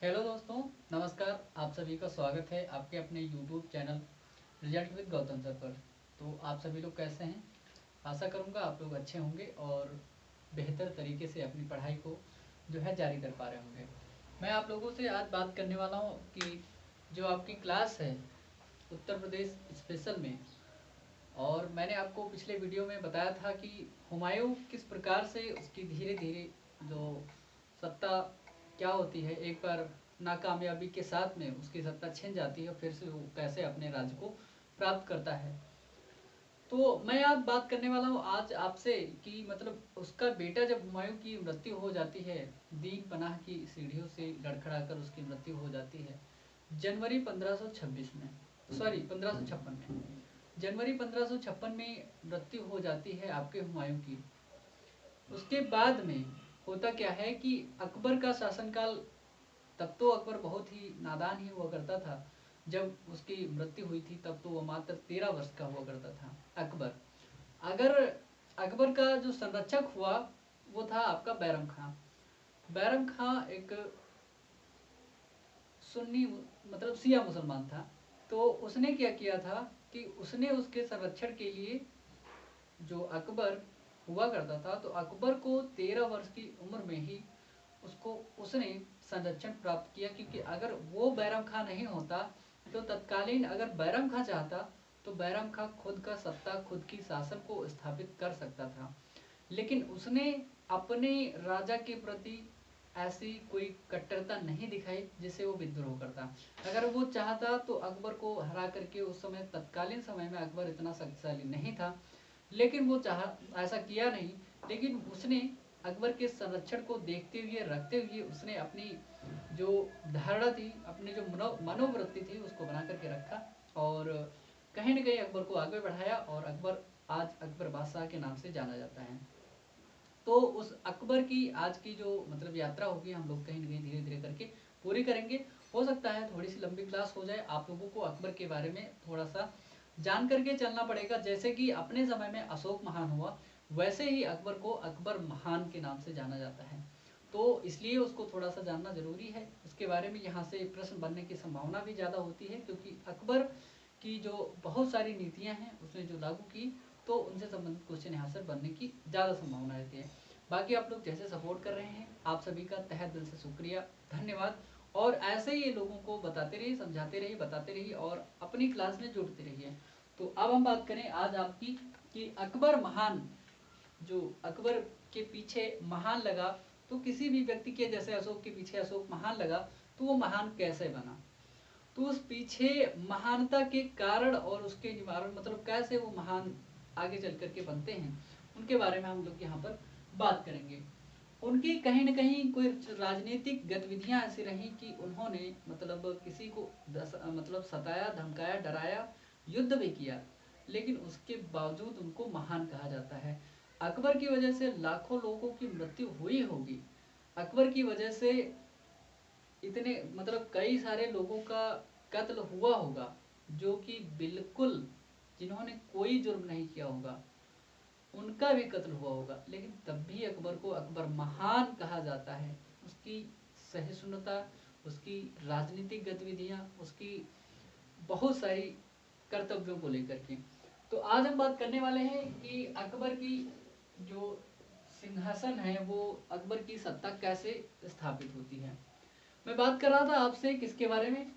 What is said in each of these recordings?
Hello दोस्तों, नमस्कार। आप सभी का स्वागत है आपके अपने YouTube channel result with Gautam sir पर। तो आप सभी लोग कैसे हैं? आशा करूंगा आप लोग अच्छे होंगे और बेहतर तरीके से अपनी पढ़ाई को जो है जारी कर पा रहे होंगे। मैं आप लोगों से आज बात करने वाला हूं कि जो आपकी क्लास है उत्तर प्रदेश स्पेशल में, और मैंने आपको पिछले वीडियो में बताया था कि हुमायूं किस प्रकार से उसकी धीरे धीरे जो सत्ता क्या होती है, एक बार नाकामयाबी के साथ में उसकी सत्ता छिन जाती है, फिर से वो कैसे अपने राज्य को प्राप्त करता है। तो मैं आज बात करने वाला हूँ आज आपसे कि मतलब उसका बेटा जब हुमायूं की मृत्यु हो जाती है, दीन पनाह की सीढ़ियों से लड़खड़ाकर उसकी मृत्यु हो जाती है जनवरी 1526 में, सॉरी 1556 में, जनवरी 1556 में मृत्यु हो जाती है आपके हुमायूं की। उसके बाद में होता क्या है कि अकबर का शासनकाल, तब तो अकबर बहुत ही नादान ही हुआ करता था। जब उसकी मृत्यु हुई थी तब तो वो मात्र 13 वर्ष का हुआ करता था अकबर। अगर अकबर का जो संरक्षक हुआ वो था आपका बैरम खां। बैरम खां एक सुन्नी मतलब शिया मुसलमान था। तो उसने क्या किया था कि उसने उसके संरक्षण के लिए, जो अकबर हुआ करता था, तो अकबर को 13 वर्ष की उम्र में ही उसको उसने संरक्षण प्राप्त किया, क्योंकि अगर वो बैरम खां नहीं होता तो तत्कालीन अगर बैरम खां चाहता तो बैरम खां खुद का सत्ता, खुद की शासन को स्थापित कर सकता था। लेकिन उसने अपने राजा के प्रति ऐसी कोई कट्टरता नहीं दिखाई जिससे वो विद्रोह करता। अगर वो चाहता तो अकबर को हरा करके, उस समय तत्कालीन समय में अकबर इतना शक्तिशाली नहीं था, लेकिन वो चाह ऐसा किया नहीं। लेकिन उसने अकबर के संरक्षण को देखते हुए रखते हुए उसने अपनी जो धारणा थी, अपनी जो मनोवृत्ति थी उसको बना करके रखा, और कहीं न कहीं अकबर को आगे बढ़ाया, और अकबर आज अकबर बादशाह के नाम से जाना जाता है। तो उस अकबर की आज की जो मतलब यात्रा होगी, हम लोग कहीं न कहीं धीरे धीरे करके पूरी करेंगे। हो सकता है थोड़ी सी लंबी क्लास हो जाए, आप लोगों को अकबर के बारे में थोड़ा सा जान करके चलना पड़ेगा। जैसे कि अपने समय में अशोक महान हुआ, वैसे ही अकबर को अकबर महान के नाम से जाना जाता है। तो इसलिए उसको थोड़ा सा जानना जरूरी है। उसके बारे में यहाँ से प्रश्न बनने की संभावना भी ज़्यादा होती है, क्योंकि अकबर की जो बहुत सारी नीतियाँ हैं उसने जो लागू की, तो उनसे संबंधित क्वेश्चन यहाँ से बनने की ज़्यादा संभावना रहती है। बाकी आप लोग जैसे सपोर्ट कर रहे हैं, आप सभी का तहे दिल से शुक्रिया, धन्यवाद। और ऐसे ही ये लोगों को बताते रहिए, समझाते रहिए, बताते रहिए, और अपनी क्लास में जुड़ते रहिए। तो अब हम बात करें आज आपकी कि अकबर महान, जो अकबर के पीछे महान लगा, तो किसी भी व्यक्ति के जैसे अशोक के पीछे अशोक महान लगा, तो वो महान कैसे बना, तो उस पीछे महानता के कारण और उसके निवारण, मतलब कैसे वो महान आगे चल करके बनते हैं, उनके बारे में हम लोग यहाँ पर बात करेंगे। उनकी कहीं न कहीं कोई राजनीतिक गतिविधियां ऐसी रही कि उन्होंने मतलब किसी को मतलब सताया, धमकाया, डराया, युद्ध भी किया, लेकिन उसके बावजूद उनको महान कहा जाता है। अकबर की वजह से लाखों लोगों की मृत्यु हुई होगी, अकबर की वजह से इतने मतलब कई सारे लोगों का कत्ल हुआ होगा, जो कि बिल्कुल जिन्होंने कोई जुर्म नहीं किया होगा उनका भी कत्ल हुआ होगा, लेकिन तब भी अकबर को अकबर महान कहा जाता है। उसकी सहिष्णुता, उसकी राजनीतिक गतिविधियां, उसकी बहुत सारी कर्तव्यों को लेकर के। तो आज हम बात करने वाले हैं कि अकबर की जो सिंहासन है वो, अकबर की सत्ता कैसे स्थापित होती है। मैं बात कर रहा था आपसे किसके बारे में,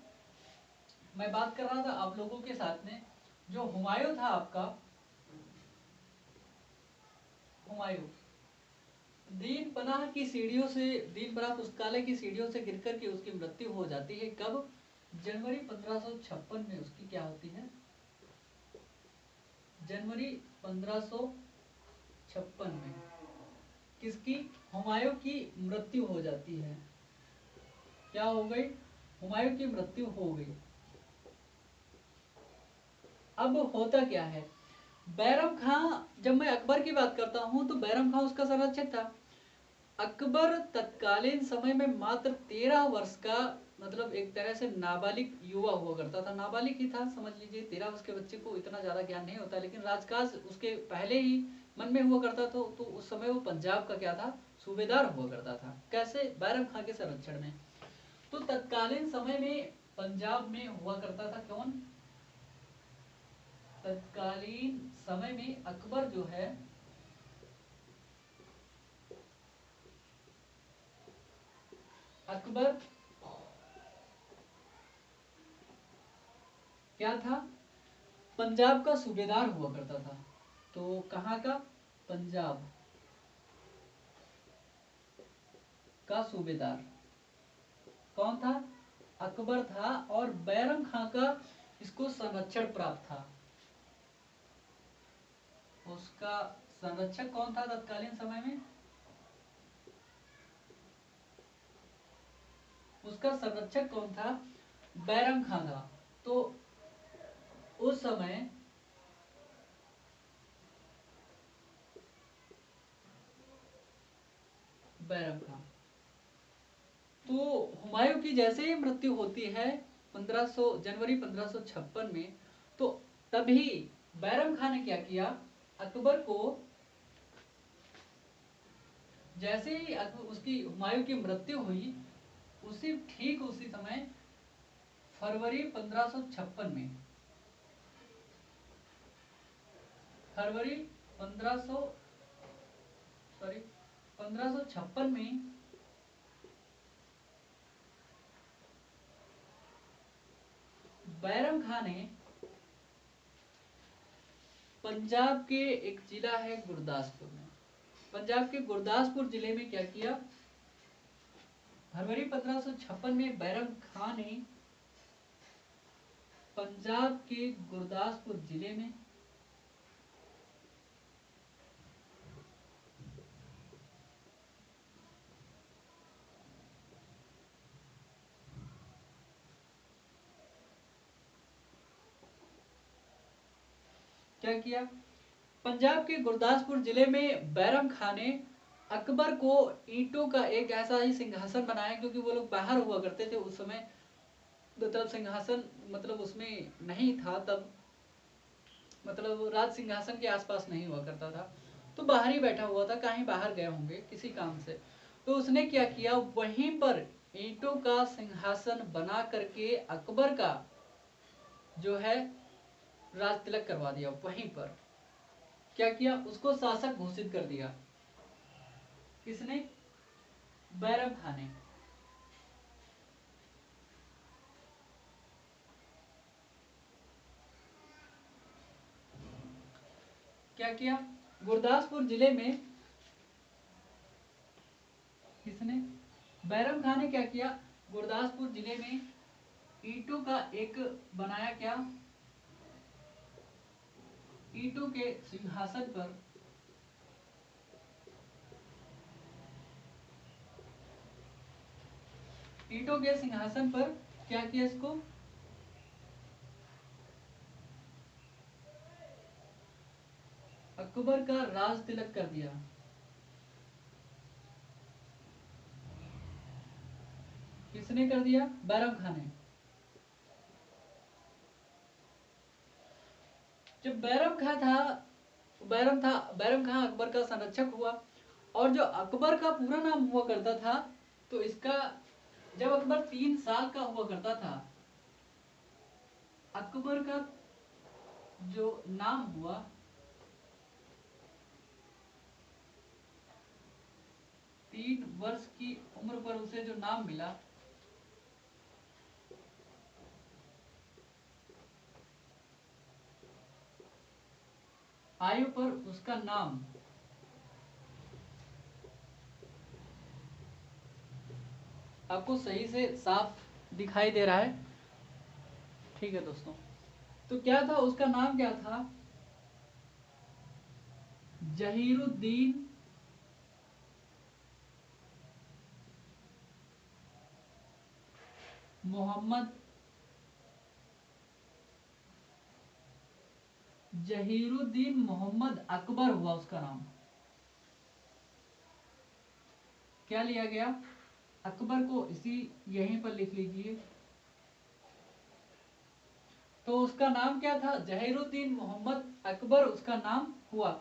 मैं बात कर रहा था आप लोगों के साथ में जो हुमायूं था आपका, हुमायूं दीन पनाह की सीढ़ियों से, दीन पनाह पुस्तकालय की सीढ़ियों से गिर कर के उसकी मृत्यु हो जाती है। कब? जनवरी 1556 में उसकी क्या होती है, जनवरी 1556 में किसकी, हुमायूं की मृत्यु हो जाती है। क्या हो गई? हुमायूं की मृत्यु हो गई। अब होता क्या है, बैरम खां, जब मैं अकबर की बात करता हूं तो बैरम खां उसका संरक्षक था। अकबर तत्कालीन समय में मात्र 13 वर्ष का, मतलब एक तरह से नाबालिग युवा हुआ करता था, नाबालिग ही था समझ लीजिए। 13 वर्ष के बच्चे को इतना ज्यादा ज्ञान नहीं होता, लेकिन राजकाज उसके पहले ही मन में हुआ करता था। तो उस समय वो पंजाब का क्या था, सूबेदार हुआ करता था। कैसे? बैरम खां के संरक्षण में। तो तत्कालीन समय में पंजाब में हुआ करता था कौन? तत्कालीन समय में अकबर जो है अकबर क्या था? पंजाब का सूबेदार हुआ करता था। तो कहाँ का? पंजाब का सूबेदार कौन था? अकबर था। और बैरम खां का इसको संरक्षण प्राप्त था। उसका संरक्षक कौन था तत्कालीन समय में? उसका संरक्षक कौन था? बैरम खां था। तो उस समय बैरम खां, तो हुमायूं की जैसे ही मृत्यु होती है 1500 जनवरी 1556 में, तो तभी बैरम खान ने क्या किया? अकबर को जैसे ही उसकी हुमायूं की मृत्यु हुई ठीक उसी समय फरवरी 1556 में, फरवरी 1500 सॉरी 1556 में बैरम खान ने पंजाब के एक जिला है गुरदासपुर में, पंजाब के गुरदासपुर जिले में क्या किया? फरवरी 1556 में बैरम खान ने पंजाब के गुरदासपुर जिले में क्या किया? पंजाब के गुरदासपुर जिले में बैरम खान ने अकबर को ईंटों का एक ऐसा ही सिंहासन बनाया, क्योंकि वो लोग बाहर हुआ करते थे उस समय, मतलब सिंहासन मतलब उसमें नहीं था तब, मतलब राज सिंहासन के आसपास नहीं हुआ करता था, तो बाहर ही बैठा हुआ था, कहीं बाहर गए होंगे किसी काम से। तो उसने क्या किया? वहीं पर ईंटों का सिंहासन बना करके अकबर का जो है राज तिलक करवा दिया। वहीं पर क्या किया? उसको शासक घोषित कर दिया। किसने? बैरम खान ने। क्या किया? गुरदासपुर जिले में किसने? बैरम खान ने क्या किया? गुरदासपुर जिले में ईंटों का एक बनाया, क्या? ईंटों के सिंहासन पर ईंटों के सिंहासन पर क्या किया? इसको अकबर का राज तिलक कर दिया। किसने कर दिया? बैरम खान ने। जब बैरम खान अकबर का संरक्षक हुआ, और जो अकबर का पूरा नाम हुआ करता था, तो इसका जब अकबर 3 साल का हुआ करता था, अकबर का जो नाम हुआ 3 वर्ष की उम्र पर उसे जो नाम मिला, आयु पर उसका नाम आपको सही से साफ दिखाई दे रहा है? ठीक है दोस्तों, तो क्या था उसका नाम? क्या था? जहीरुद्दीन मोहम्मद जहीरुद्दीन मोहम्मद अकबर हुआ उसका नाम। क्या लिया गया? अकबर को इसी यहीं पर लिख लीजिए। तो उसका नाम क्या था? जहीरुद्दीन मोहम्मद अकबर उसका नाम हुआ,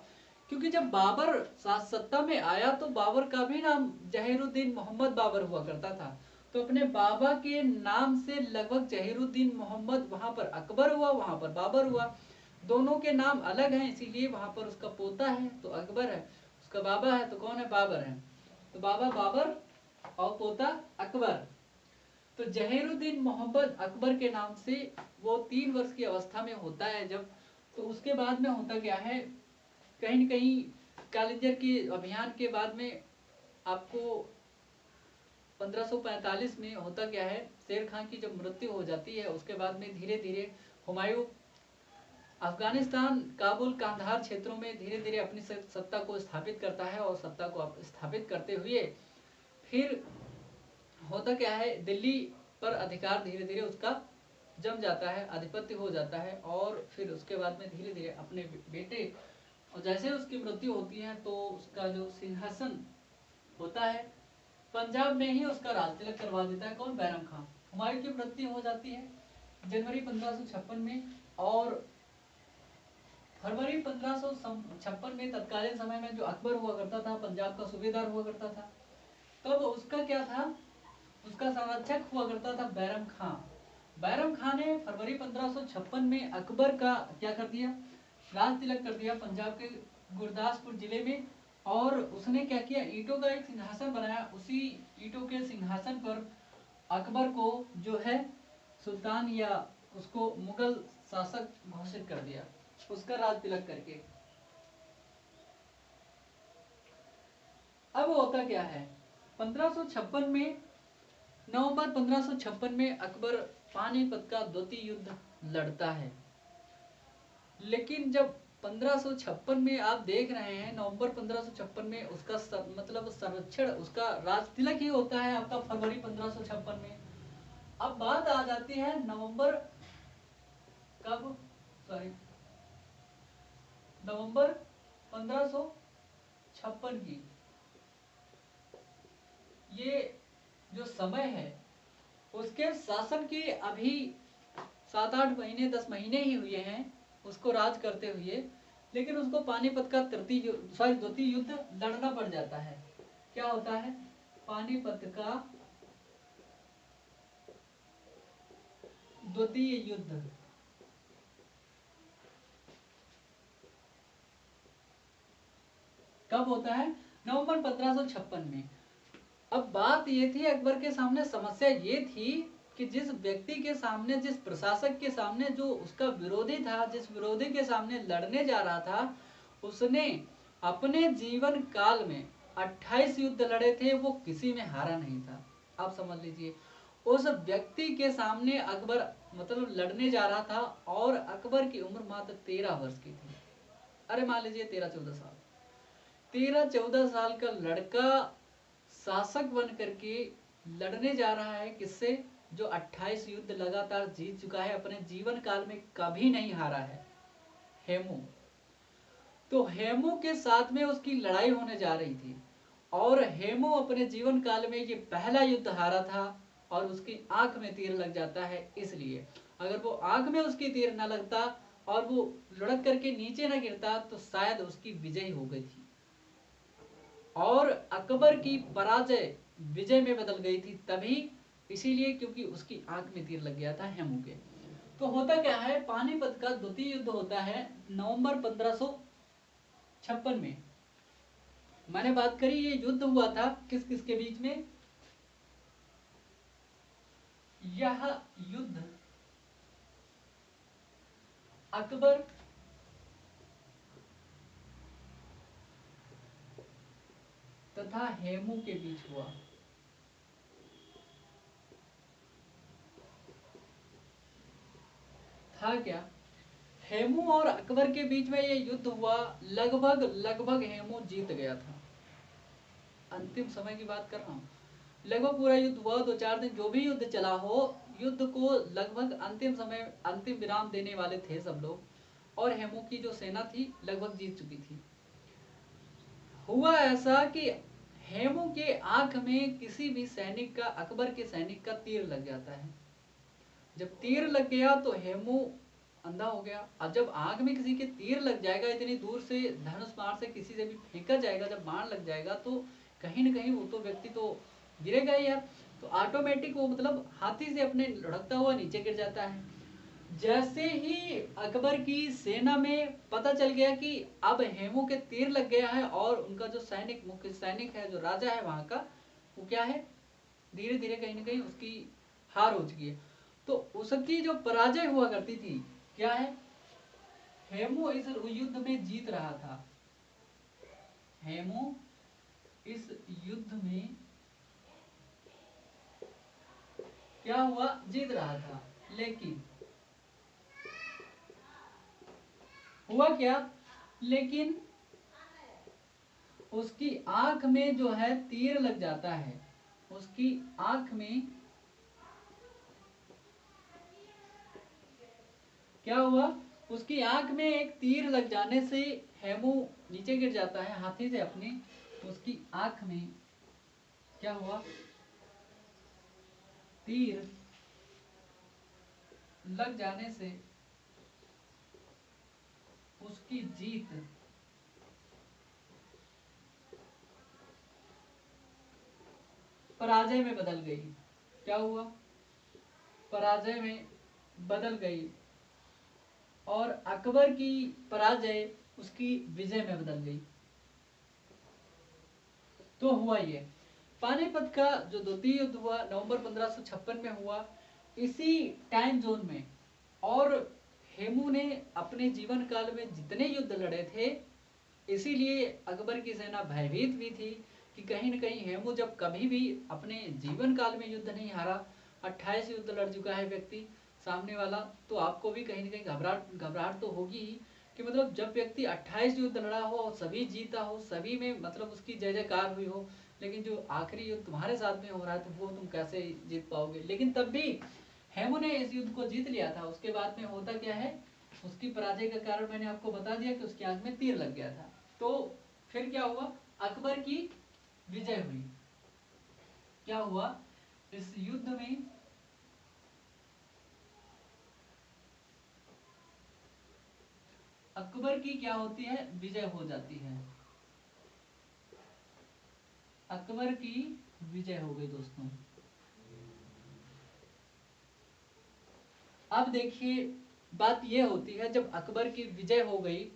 क्योंकि जब बाबर सत्ता में आया तो बाबर का भी नाम जहीरुद्दीन मोहम्मद बाबर हुआ करता था। तो अपने बाबा के नाम से लगभग जहीरुद्दीन मोहम्मद, वहां पर अकबर हुआ, वहां पर बाबर हुआ। दोनों के नाम अलग हैं, इसीलिए वहां पर उसका पोता है तो अकबर है, उसका बाबा है तो कौन है, बाबर है। तो बाबा बाबर और पोता अकबर। तो जहीरुद्दीन मोहम्मद अकबर के नाम से वो 3 वर्ष की अवस्था में होता है जब, तो उसके बाद में होता क्या है, कहीं न कहीं कालिंजर के अभियान के बाद में आपको 1545 में होता क्या है, शेर खान की जब मृत्यु हो जाती है उसके बाद में धीरे धीरे हुमायूं अफगानिस्तान, काबुल, कांधार क्षेत्रों में धीरे धीरे अपनी सत्ता को स्थापित करता है, और सत्ता को स्थापित करते हुए फिर होता क्या है, दिल्ली पर अधिकार धीरे धीरे उसका जम जाता है, आधिपत्य हो जाता है। और फिर उसके बाद में धीरे धीरे अपने बेटे, और जैसे उसकी मृत्यु होती है तो उसका जो सिंहासन होता है, पंजाब में ही उसका राज तिलक करवा देता है कौन, बैरम खान। हुमायूं की मृत्यु हो जाती है जनवरी 1556 में, और फरवरी 1556 में तत्कालीन समय में जो अकबर हुआ करता था, पंजाब का सूबेदार हुआ करता था, तब उसका क्या था, उसका संरक्षक हुआ करता था बैरम खां। बैरम खां ने फरवरी 1556 में अकबर का क्या कर दिया, राज तिलक कर दिया पंजाब के गुरदासपुर जिले में। और उसने क्या किया, ईंटों का एक सिंहासन बनाया, उसी ईंटों के सिंहासन पर अकबर को जो है सुल्तान या उसको मुगल शासक घोषित कर दिया, उसका राज तिलक करके। अब होता क्या है, 1556 में, नवंबर 1556 में अकबर पानीपत का द्वितीय युद्ध लड़ता है। लेकिन जब 1556 में आप देख रहे हैं, नवंबर 1556 में उसका मतलब संरक्षण, उसका राज तिलक ही होता है आपका फरवरी 1556 में। अब बात आ जाती है नवंबर, कब, सॉरी, नवंबर 1556 की। ये जो समय है उसके शासन के अभी 7-8 महीने 10 महीने ही हुए हैं उसको राज करते हुए, लेकिन उसको पानीपत का द्वितीय युद्ध लड़ना पड़ जाता है। क्या होता है, पानीपत का द्वितीय युद्ध। कब होता है, नवंबर 1556 में। अब बात ये थी, अकबर के सामने समस्या ये थी कि जिस व्यक्ति के सामने, जिस प्रशासक के सामने जो उसका विरोधी था, जिस विरोधी के सामने लड़ने जा रहा था, उसने अपने जीवन काल में 28 युद्ध लड़े थे, वो किसी में हारा नहीं था। आप समझ लीजिए, उस व्यक्ति के सामने अकबर मतलब लड़ने जा रहा था, और अकबर की उम्र मात्र 13 वर्ष की थी। अरे मान लीजिए 13-14 साल, 13-14 साल का लड़का शासक बन करके लड़ने जा रहा है किससे, जो 28 युद्ध लगातार जीत चुका है, अपने जीवन काल में कभी नहीं हारा है, हेमू। तो हेमू के साथ में उसकी लड़ाई होने जा रही थी, और हेमू अपने जीवन काल में ये पहला युद्ध हारा था, और उसकी आंख में तीर लग जाता है। इसलिए अगर वो आंख में उसकी तीर न लगता और वो लुढ़क करके नीचे न गिरता तो शायद उसकी विजय हो गई थी, और अकबर की पराजय विजय में बदल गई थी तभी, इसीलिए क्योंकि उसकी आंख में तीर लग गया था हेमू के। तो होता क्या है, पानीपत का द्वितीय युद्ध होता है नवंबर 1556 में। मैंने बात करी ये युद्ध हुआ था किस किस के बीच में, यह युद्ध अकबर तथा हेमू के बीच हुआ। था क्या, हेमू और अकबर के बीच में ये युद्ध हुआ, लगभग हेमू जीत गया था। अंतिम समय की बात कर रहा हूँ, लगभग पूरा युद्ध हुआ, 2-4 दिन जो भी युद्ध चला हो, युद्ध को लगभग अंतिम समय, अंतिम विराम देने वाले थे सब लोग, और हेमू की जो सेना थी लगभग जीत चुकी थी। हुआ ऐसा कि हेमू के आंख में किसी भी सैनिक का, अकबर के सैनिक का तीर लग जाता है। जब तीर लग गया तो हेमू अंधा हो गया। अब जब आंख में किसी के तीर लग जाएगा, इतनी दूर से धनुष बाण से किसी से भी फेंका जाएगा, जब बाण लग जाएगा तो कहीं न कहीं वो तो व्यक्ति तो गिरेगा ही यार। तो ऑटोमेटिक वो मतलब हाथी से अपने लुढ़कता हुआ नीचे गिर जाता है। जैसे ही अकबर की सेना में पता चल गया कि अब हेमू के तीर लग गया है और उनका जो सैनिक, मुख्य सैनिक है, जो राजा है वहां का, वो क्या है, धीरे धीरे कहीं ना कहीं उसकी हार हो चुकी है। तो उसकी जो पराजय हुआ करती थी, क्या है, हेमू इस युद्ध में जीत रहा था। हेमू इस युद्ध में क्या हुआ, जीत रहा था। लेकिन हुआ क्या, लेकिन उसकी आंख में जो है तीर लग जाता है। उसकी आंख में क्या हुआ, उसकी आंख में एक तीर लग जाने से हेमू नीचे गिर जाता है हाथी से अपनी। उसकी आंख में क्या हुआ, तीर लग जाने से उसकी जीत पराजय में बदल गई। क्या हुआ, पराजय में बदल गई और अकबर की पराजय उसकी विजय में बदल गई। तो हुआ ये, पानीपत का जो द्वितीय युद्ध हुआ नवंबर 1556 में हुआ, इसी टाइम जोन में। और हेमू ने अपने जीवन काल में जितने युद्ध लड़े थे, इसीलिए अकबर की सेना भयभीत भी थी कि कहीं न कहीं हेमू जब कभी भी अपने जीवन काल में युद्ध नहीं हारा, 28 युद्ध लड़ चुका है व्यक्ति सामने वाला, तो आपको भी कहीं न कहीं घबराहट घबराहट तो होगी ही कि मतलब जब व्यक्ति 28 युद्ध लड़ा हो और सभी जीता हो, सभी में मतलब उसकी जय जयकार हुई हो, लेकिन जो आखिरी युद्ध तुम्हारे साथ में हो रहा है तो वो तुम कैसे जीत पाओगे। लेकिन तब भी हेमू ने इस युद्ध को जीत लिया था। उसके बाद में होता क्या है, उसकी पराजय का कारण मैंने आपको बता दिया कि उसकी आंख में तीर लग गया था। तो फिर क्या हुआ, अकबर की विजय हुई। क्या हुआ, इस युद्ध में अकबर की क्या होती है, विजय हो जाती है। अकबर की विजय हो गई दोस्तों। अब देखिए, बात यह होती है जब अकबर की विजय हो गई,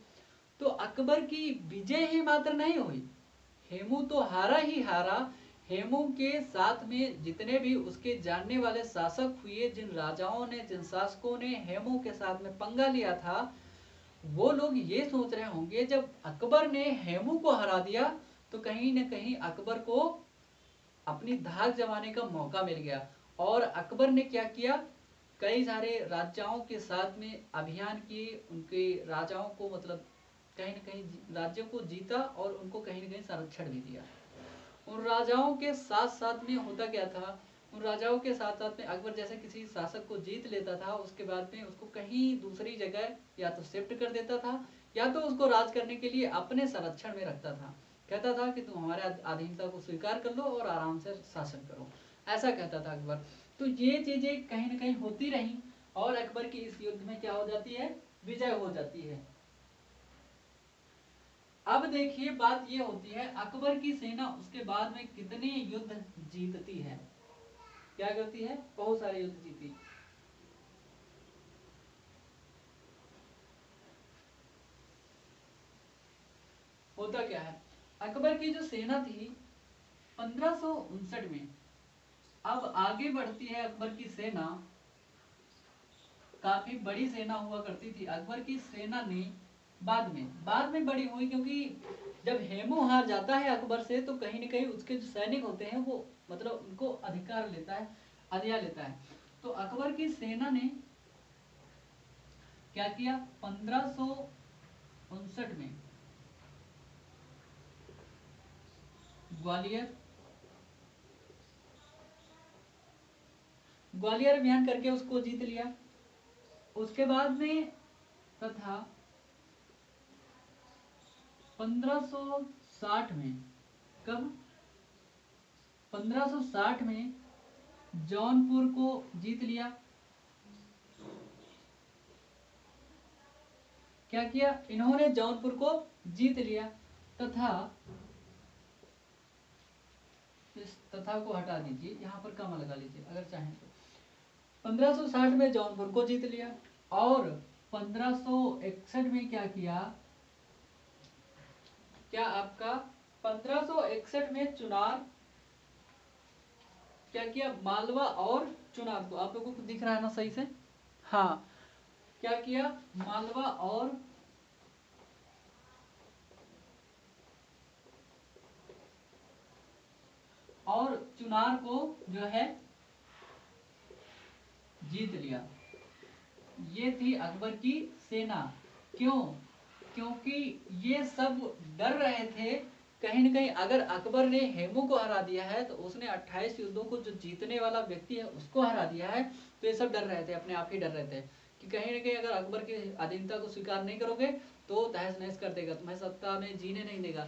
तो अकबर की विजय ही मात्र नहीं हुई, हेमू तो हारा ही हारा। हेमू के साथ में जितने भी उसके जानने वाले शासक हुए, जिन राजाओं ने, जिन शासकों ने हेमू के साथ में पंगा लिया था, वो लोग ये सोच रहे होंगे जब अकबर ने हेमू को हरा दिया तो कहीं न कहीं अकबर को अपनी धाक जमाने का मौका मिल गया। और अकबर ने क्या किया, कई सारे राजाओं के साथ में अभियान किए, उनके राजाओं को मतलब कहीं न कहीं राज्यों को जीता और उनको कहीं न कहीं संरक्षण भी दिया। उन राजाओं के साथ साथ में होता क्या था, उन राजाओं के साथ साथ में अकबर जैसे किसी शासक को जीत लेता था, उसके बाद में उसको कहीं दूसरी जगह या तो शिफ्ट कर देता था या तो उसको राज करने के लिए अपने संरक्षण में रखता था। कहता था कि तुम हमारे अधीनता को स्वीकार कर लो और आराम से शासन करो, ऐसा कहता था अकबर। तो ये चीजें कहीं ना कहीं होती रही और अकबर की इस युद्ध में क्या हो जाती है, विजय हो जाती है। अब देखिए, बात ये होती है अकबर की सेना उसके बाद में कितने युद्ध जीतती है। क्या करती है, बहुत सारे युद्ध जीती। होता क्या है, अकबर की जो सेना थी 1559 में, अब आगे बढ़ती है अकबर की सेना। काफी बड़ी सेना हुआ करती थी अकबर की सेना ने। बाद में बड़ी हुई, क्योंकि जब हेमू हार जाता है अकबर से तो कहीं न कहीं उसके जो सैनिक होते हैं वो मतलब उनको अधिकार लेता है, अधिया लेता है। तो अकबर की सेना ने क्या किया, 1559 में ग्वालियर ग्वालियर अभियान करके उसको जीत लिया। उसके बाद में तथा 1560 में, कब, 1560 में जौनपुर को जीत लिया। क्या किया इन्होंने, जौनपुर को जीत लिया तथा इस तथा को हटा दीजिए, यहाँ पर कमा लगा लीजिए अगर चाहें तो। 1560 में जौनपुर को जीत लिया और 1561 में क्या किया, क्या आपका 1561 में चुनार क्या किया, मालवा और चुनार को, आप लोगों को दिख रहा है ना सही से, हाँ, क्या किया, मालवा और चुनार को जो है जीत लिया। ये थी अकबर की सेना। क्यों? क्योंकि ये सब डर रहे थे कहीं न कहीं अगर अकबर ने हेमू को हरा दिया है तो उसने 28 युद्धों को जो जीतने वाला व्यक्ति है उसको हरा दिया है, तो ये सब डर रहे थे, अपने आप ही डर रहे थे कि कहीं न कहीं अगर अकबर की अधीनता को स्वीकार नहीं करोगे तो तहस नहस कर देगा, तुम्हें सत्ता में जीने नहीं देगा।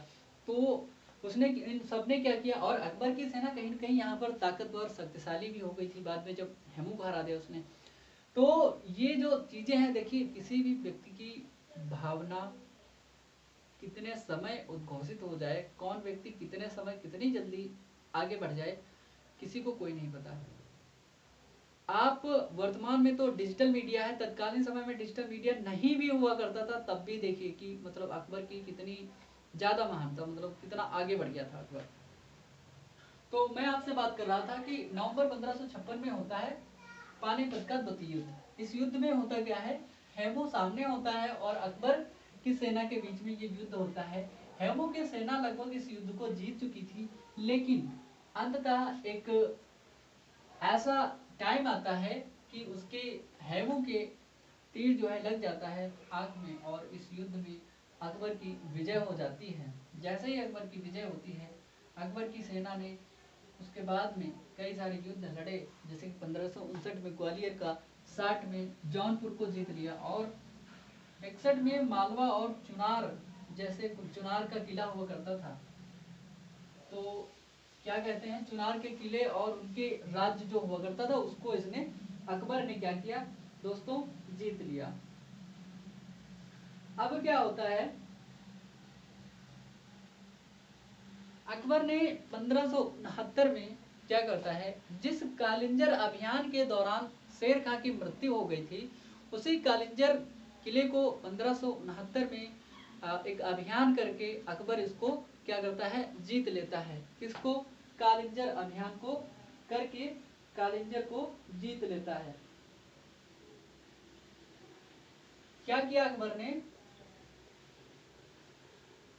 तो उसने, इन सब ने क्या किया, और अकबर की सेना कहीं न कहीं यहाँ पर ताकतवर शक्तिशाली भी हो गई थी बाद में जब हेमू को हरा दिया उसने। तो ये जो चीजें हैं, देखिए किसी भी व्यक्ति की भावना कितने समय उद्घोषित हो जाए, कौन व्यक्ति कितने समय कितनी जल्दी आगे बढ़ जाए, किसी को कोई नहीं पता। आप वर्तमान में तो डिजिटल मीडिया है, तत्कालीन समय में डिजिटल मीडिया नहीं भी हुआ करता था, तब भी देखिए कि मतलब अकबर की कितनी ज्यादा महानता, मतलब कितना आगे बढ़ गया था अकबर। तो मैं आपसे बात कर रहा था कि नवंबर 1556 में होता है पानीपत का द्वितीय युद्ध। इस युद्ध में होता क्या है, हेमू सामने होता है और अकबर की सेना के बीच में ये युद्ध होता है। हेमू की सेना लगभग इस युद्ध को जीत चुकी थी, लेकिन अंततः एक ऐसा टाइम आता है कि उसके हेमू के तीर जो है लग जाता है आंख में और इस युद्ध में अकबर की विजय हो जाती है। जैसे ही अकबर की विजय होती है, अकबर की सेना ने उसके बाद में कई सारे युद्ध लड़े, जैसे कि 1559 में ग्वालियर का, 60 में जौनपुर को जीत लिया और 61 में मालवा और चुनार, जैसे चुनार का किला हुआ करता था, तो क्या कहते हैं, चुनार के किले और उनके राज्य जो हुआ करता था उसको इसने, अकबर ने क्या किया दोस्तों, जीत लिया। अब क्या होता है, अकबर ने 1569 में क्या करता है, जिस कालिंजर अभियान के दौरान शेर खां की मृत्यु हो गई थी, उसी कालिंजर किले को 1569 में एक अभियान करके अकबर इसको क्या करता है, जीत लेता है। किसको? कालिंजर अभियान को करके कालिंजर को जीत लेता है। क्या किया अकबर ने,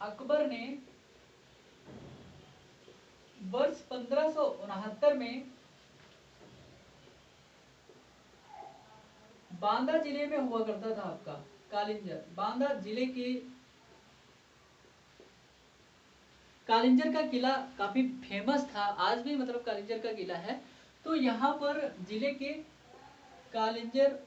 अकबर ने वर्ष 1569 में बांदा जिले में हुआ करता था आपका कालिंजर, बांदा जिले के कालिंजर का किला काफी फेमस था, आज भी मतलब कालिंजर का किला है। तो यहाँ पर जिले के कालिंजर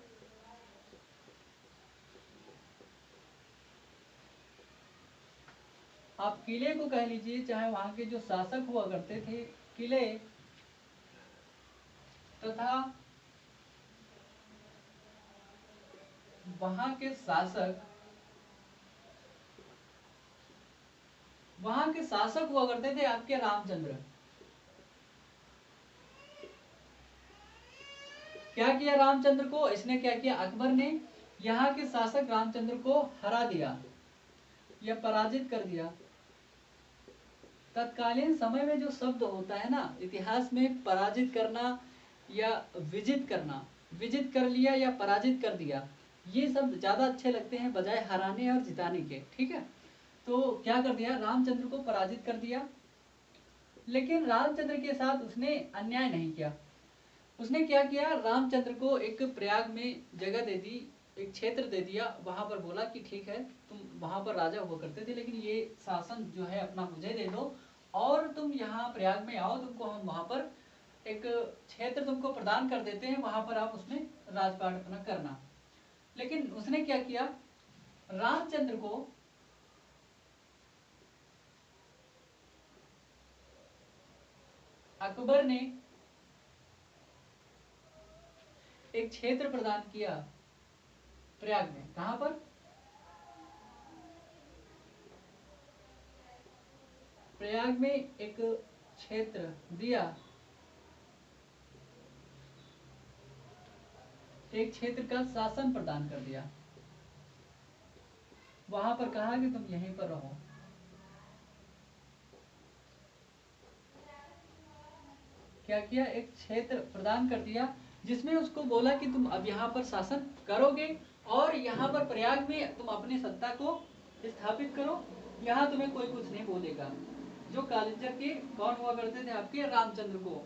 आप किले को कह लीजिए, चाहे वहां के जो शासक हुआ करते थे, किले तथा वहां के शासक, वहां के शासक हुआ करते थे आपके रामचंद्र। क्या किया रामचंद्र को, इसने क्या किया, अकबर ने यहाँ के शासक रामचंद्र को हरा दिया या पराजित कर दिया। तत्कालीन समय में जो शब्द होता है ना इतिहास में, पराजित करना या विजित करना, विजित कर लिया या पराजित कर दिया, ये शब्द ज्यादा अच्छे लगते हैं बजाय हराने और जिताने के, ठीक है। तो क्या कर दिया, रामचंद्र को पराजित कर दिया, लेकिन रामचंद्र के साथ उसने अन्याय नहीं किया। उसने क्या किया, रामचंद्र को एक प्रयाग में जगह दे दी, एक क्षेत्र दे दिया, वहां पर बोला कि ठीक है तुम वहां पर राजा हुआ करते थे, लेकिन ये शासन जो है अपना मुझे दे दो और तुम यहाँ प्रयाग में आओ, तुमको हम वहां पर एक क्षेत्र तुमको प्रदान कर देते हैं, वहां पर आप उसमें राजपाट अपना करना। लेकिन उसने क्या किया, रामचंद्र को अकबर ने एक क्षेत्र प्रदान किया प्रयाग में, कहां पर, प्रयाग में एक क्षेत्र दिया, एक क्षेत्र का शासन प्रदान कर दिया, वहां पर कहा कि तुम यहीं पर रहो। क्या किया, एक क्षेत्र प्रदान कर दिया जिसमें उसको बोला कि तुम अब यहाँ पर शासन करोगे और यहाँ पर प्रयाग में तुम अपनी सत्ता को स्थापित करो, यहाँ तुम्हें कोई कुछ नहीं बोलेगा। जो कालिंजर के कौन हुआ करते थे, आपके रामचंद्र को।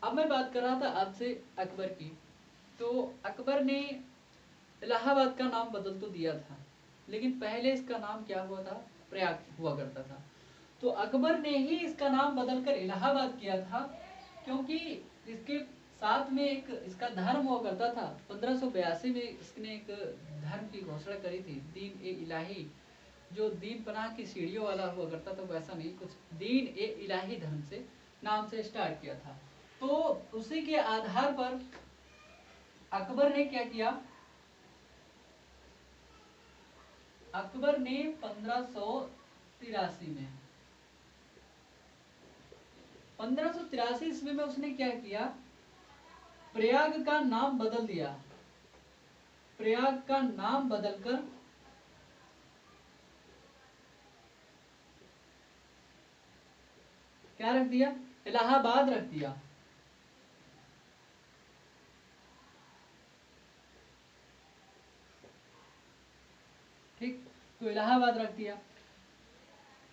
अब मैं बात कर रहा था आपसे अकबर की। तो अकबर ने इलाहाबाद का नाम बदल तो दिया था, लेकिन पहले इसका नाम क्या हुआ था, प्रयाग हुआ करता था। तो अकबर ने ही इसका नाम बदलकर इलाहाबाद किया था, क्योंकि इसके साथ में एक इसका धर्म हुआ करता था। 1582 में इसने एक धर्म की घोषणा करी थी, दीन ए इलाही, जो दीन पनाह की सीढ़ियों वाला हुआ करता था, वैसा नहीं, कुछ दीन ए इलाही धर्म से नाम से स्टार्ट किया था। तो उसी के आधार पर अकबर ने क्या किया, अकबर ने 1583 में 1583 ईस्वी में उसने क्या किया, प्रयाग का नाम बदल दिया। प्रयाग का नाम बदलकर क्या रख दिया, इलाहाबाद रख दिया। ठीक, तो इलाहाबाद रख दिया।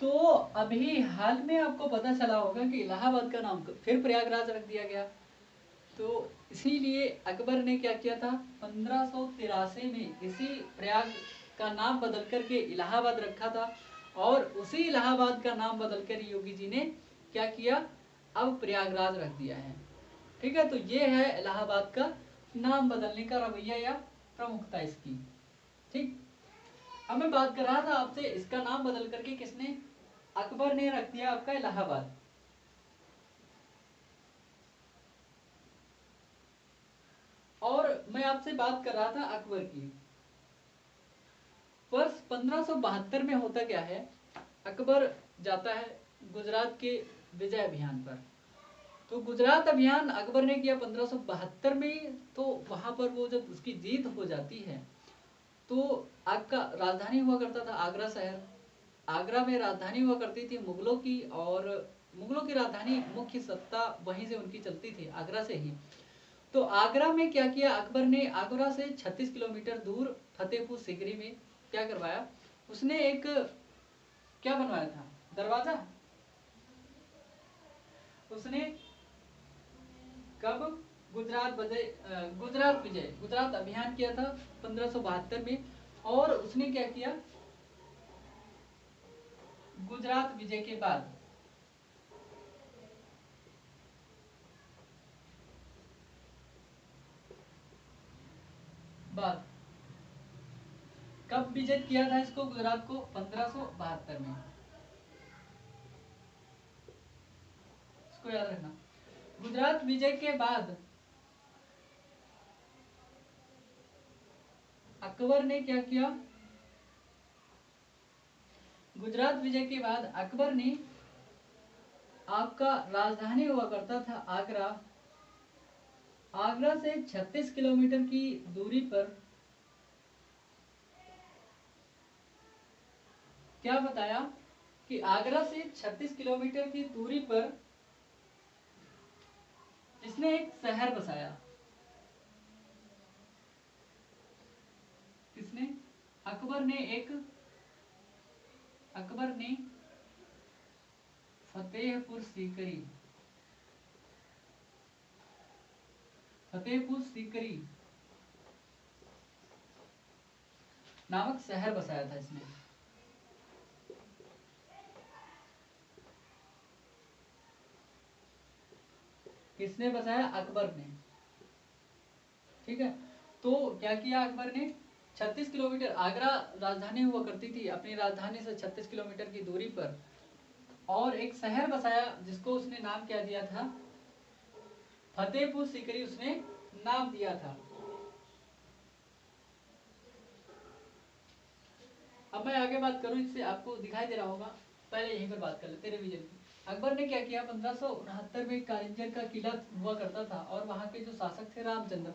तो अभी हाल में आपको पता चला होगा कि इलाहाबाद का नाम फिर प्रयागराज रख दिया गया। तो इसीलिए अकबर ने क्या किया था, 1583 में इसी प्रयाग का नाम बदल करके इलाहाबाद रखा था, और उसी इलाहाबाद का नाम बदलकर योगी जी ने क्या किया, अब प्रयागराज रख दिया है। ठीक है, तो ये है इलाहाबाद का नाम बदलने का रवैया या प्रमुखता इसकी। ठीक, अब मैं बात कर रहा था आपसे, इसका नाम बदल करके किसने, अकबर ने रख दिया आपका इलाहाबाद। और मैं आपसे बात कर रहा था अकबर की। वर्ष 1572 में होता क्या है, अकबर जाता है गुजरात के विजय अभियान पर। तो गुजरात अभियान अकबर ने किया 1572 में। तो वहां पर वो जब उसकी जीत हो जाती है, तो आपका राजधानी हुआ करता था आगरा शहर। आगरा में राजधानी हुआ करती थी मुगलों की, और मुगलों की राजधानी मुख्य सत्ता वहीं से उनकी चलती थी, आगरा से ही। तो आगरा में क्या किया अकबर ने, आगरा से 36 किलोमीटर दूर फतेहपुर सीकरी में क्या करवाया, उसने एक क्या बनवाया था, दरवाजा। उसने कब, गुजरात अभियान किया था 1572 में। और उसने क्या किया, गुजरात विजय के बाद कब विजिट किया था इसको, गुजरात को, 1572 में। इसको याद रखना। गुजरात विजय के बाद अकबर ने क्या किया, गुजरात विजय के बाद अकबर ने, आपका राजधानी हुआ करता था आगरा, आगरा से 36 किलोमीटर की दूरी पर क्या बताया कि आगरा से 36 किलोमीटर की दूरी पर इसने एक शहर बसाया। किसने, अकबर ने फतेहपुर सीकरी, फतेहपुर सीकरी नामक शहर बसाया था इसने। किसने बसाया, अकबर ने। ठीक है, तो क्या किया अकबर ने, 36 किलोमीटर, आगरा राजधानी हुआ करती थी, अपनी राजधानी से 36 किलोमीटर की दूरी पर, और एक शहर बसाया जिसको उसने नाम क्या दिया था, फतेहपुर सीकरी उसने नाम दिया था। अब मैं आगे बात करूं, इससे आपको दिखाई दे रहा होगा, पहले यहीं पर बात कर लेते रिवीजन की। अकबर ने क्या किया, 1569 में कालिंजर का किला हुआ करता था और वहाँ के जो शासक थे रामचंद्र,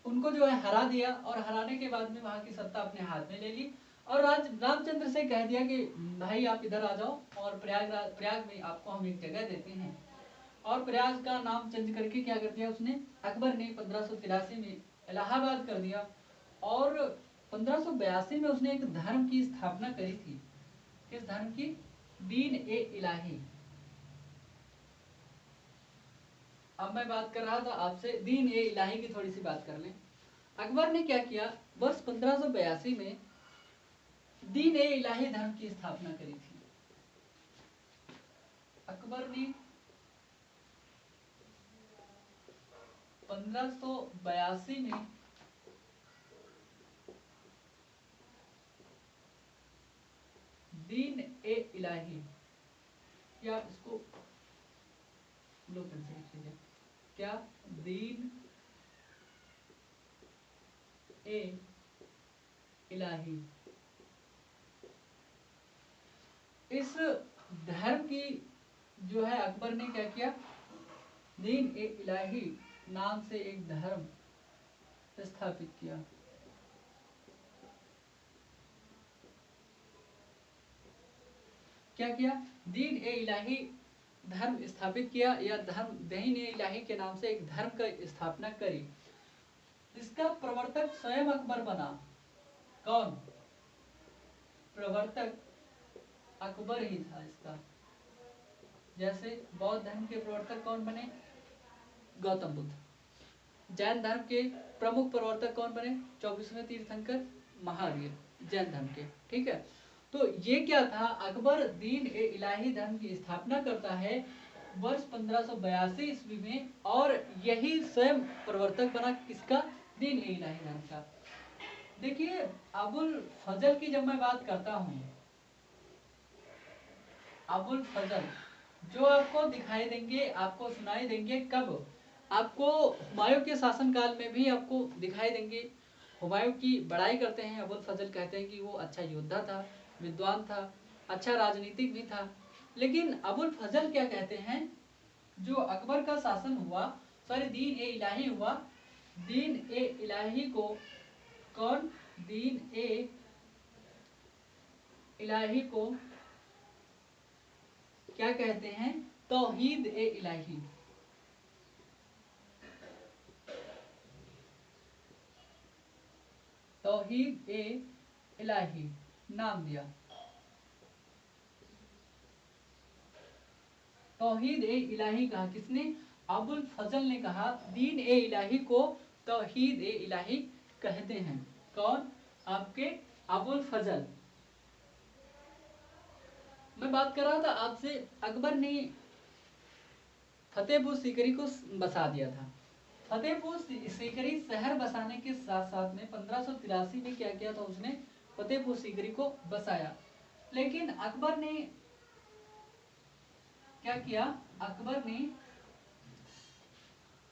उनको जो है हरा दिया और हराने के बाद में वहाँ की सत्ता अपने हाथ में ले ली और रामचंद्र से कह दिया कि भाई आप इधर आ जाओ और प्रयाग में आपको हम एक जगह देते हैं। और प्रयाग का नाम चेंज करके क्या कर दिया उसने, अकबर ने 1583 में इलाहाबाद कर दिया। और 1582 में उसने एक धर्म की स्थापना करी थी। किस धर्म की, दीन ए इलाही। अब मैं बात कर रहा था आपसे दीन ए इलाही की, थोड़ी सी बात कर लें। अकबर ने क्या किया, वर्ष 1582 में दीन ए इलाही धर्म की स्थापना करी थी। अकबर ने 1582 में दीन ए इलाही, या इसको लो पेन से लिख लीजिए, क्या, दीन ए इलाही, इस धर्म की जो है अकबर ने क्या किया, दीन ए इलाही नाम से एक धर्म स्थापित किया। क्या किया, दीन ए इलाही धर्म स्थापित किया, या धर्म दीन ए इलाही के नाम से एक धर्म का स्थापना करी। इसका प्रवर्तक स्वयं अकबर बना। कौन, प्रवर्तक अकबर ही था इसका। जैसे बौद्ध धर्म के प्रवर्तक कौन बने, गौतम बुद्ध। जैन धर्म के प्रमुख प्रवर्तक कौन बने, 24वें तीर्थंकर महावीर, जैन धर्म के। ठीक है, तो ये क्या था, अकबर दीन ए इलाही धर्म की स्थापना करता है वर्ष 1582 ईस्वी में, और यही स्वयं प्रवर्तक बना किसका, दीन ए इलाही धर्म का। देखिए अबुल फजल की जब मैं बात करता हूँ, अबुल फजल जो आपको दिखाई देंगे, आपको सुनाई देंगे कब, आपको हुमायूं के शासनकाल में भी आपको दिखाई देंगे। हुमायूं की बड़ाई करते हैं, अबुल फजल कहते हैं कि वो अच्छा योद्धा था, विद्वान था, अच्छा राजनीतिक भी था। लेकिन अबुल फजल क्या कहते हैं, जो अकबर का शासन हुआ, सॉरी दीन ए इलाही हुआ, दीन ए इलाही को कौन, दीन ए इलाही को क्या कहते हैं, तौहीद ए इलाही। तौहीद ए इलाही नाम दिया। तौहीद ए इलाही कहा किसने, अबुल फजल ने कहा, दीन ए इलाही को तौहीद ए इलाही कहते हैं। कौन, आपके अबुल फजल। मैं बात कर रहा था आपसे, अकबर ने फतेहपुर सीकरी को बसा दिया था। फतेहपुर सीकरी शहर बसाने के साथ साथ में 1583 में क्या किया था उसने, फतेहपुर सीकरी को बसाया। लेकिन अकबर ने क्या किया, अकबर ने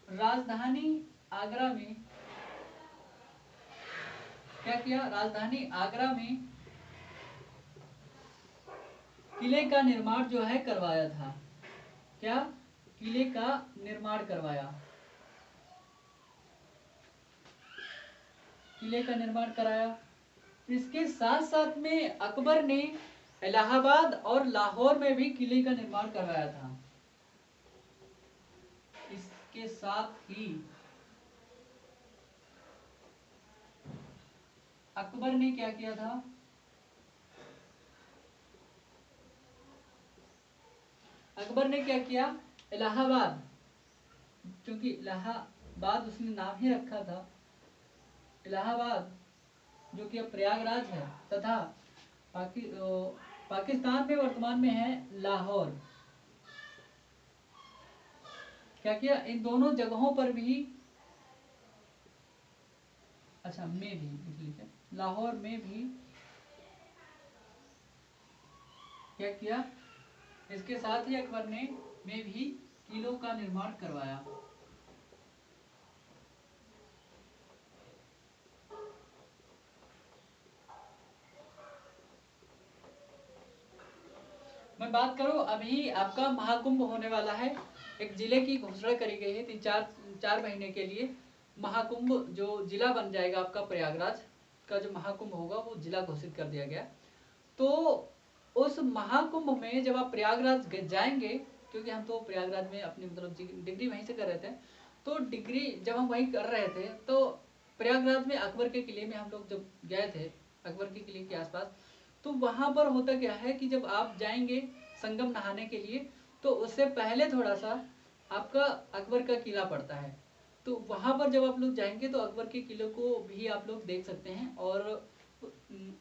राजधानी आगरा में क्या किया, राजधानी आगरा में किले का निर्माण जो है करवाया था। क्या, किले का निर्माण करवाया, किले का निर्माण कराया। इसके साथ साथ में अकबर ने इलाहाबाद और लाहौर में भी किले का निर्माण करवाया था। इसके साथ ही अकबर ने क्या किया था, अकबर ने क्या किया, इलाहाबाद, क्योंकि इलाहाबाद उसने नाम ही रखा था, इलाहाबाद जो कि अब प्रयागराज है, तथा पाकिस्तान में वर्तमान में है लाहौर। क्या किया, इन दोनों जगहों पर भी, अच्छा में भी लिख लीजिए, लाहौर में भी क्या किया, इसके साथ ही अकबर ने में भी किलों का निर्माण करवाया। मैं बात करूं, अभी आपका महाकुंभ होने वाला है। एक जिले की घोषणा करी गई है 3-4 महीने के लिए। महाकुंभ जो जिला बन जाएगा आपका, प्रयागराज का जो महाकुंभ होगा वो जिला घोषित कर दिया गया। तो उस महाकुंभ में जब आप प्रयागराज जाएंगे, क्योंकि हम तो प्रयागराज में अपनी मतलब डिग्री वहीं से कर रहे थे, तो डिग्री जब हम वहीं कर रहे थे तो प्रयागराज में अकबर के किले में हम लोग जब गए थे, अकबर के किले के आसपास, तो वहां पर होता क्या है कि जब आप जाएंगे संगम नहाने के लिए, तो उससे पहले थोड़ा सा आपका अकबर का किला पड़ता है। तो वहां पर जब आप लोग जाएंगे तो अकबर के किले को भी आप लोग देख सकते हैं, और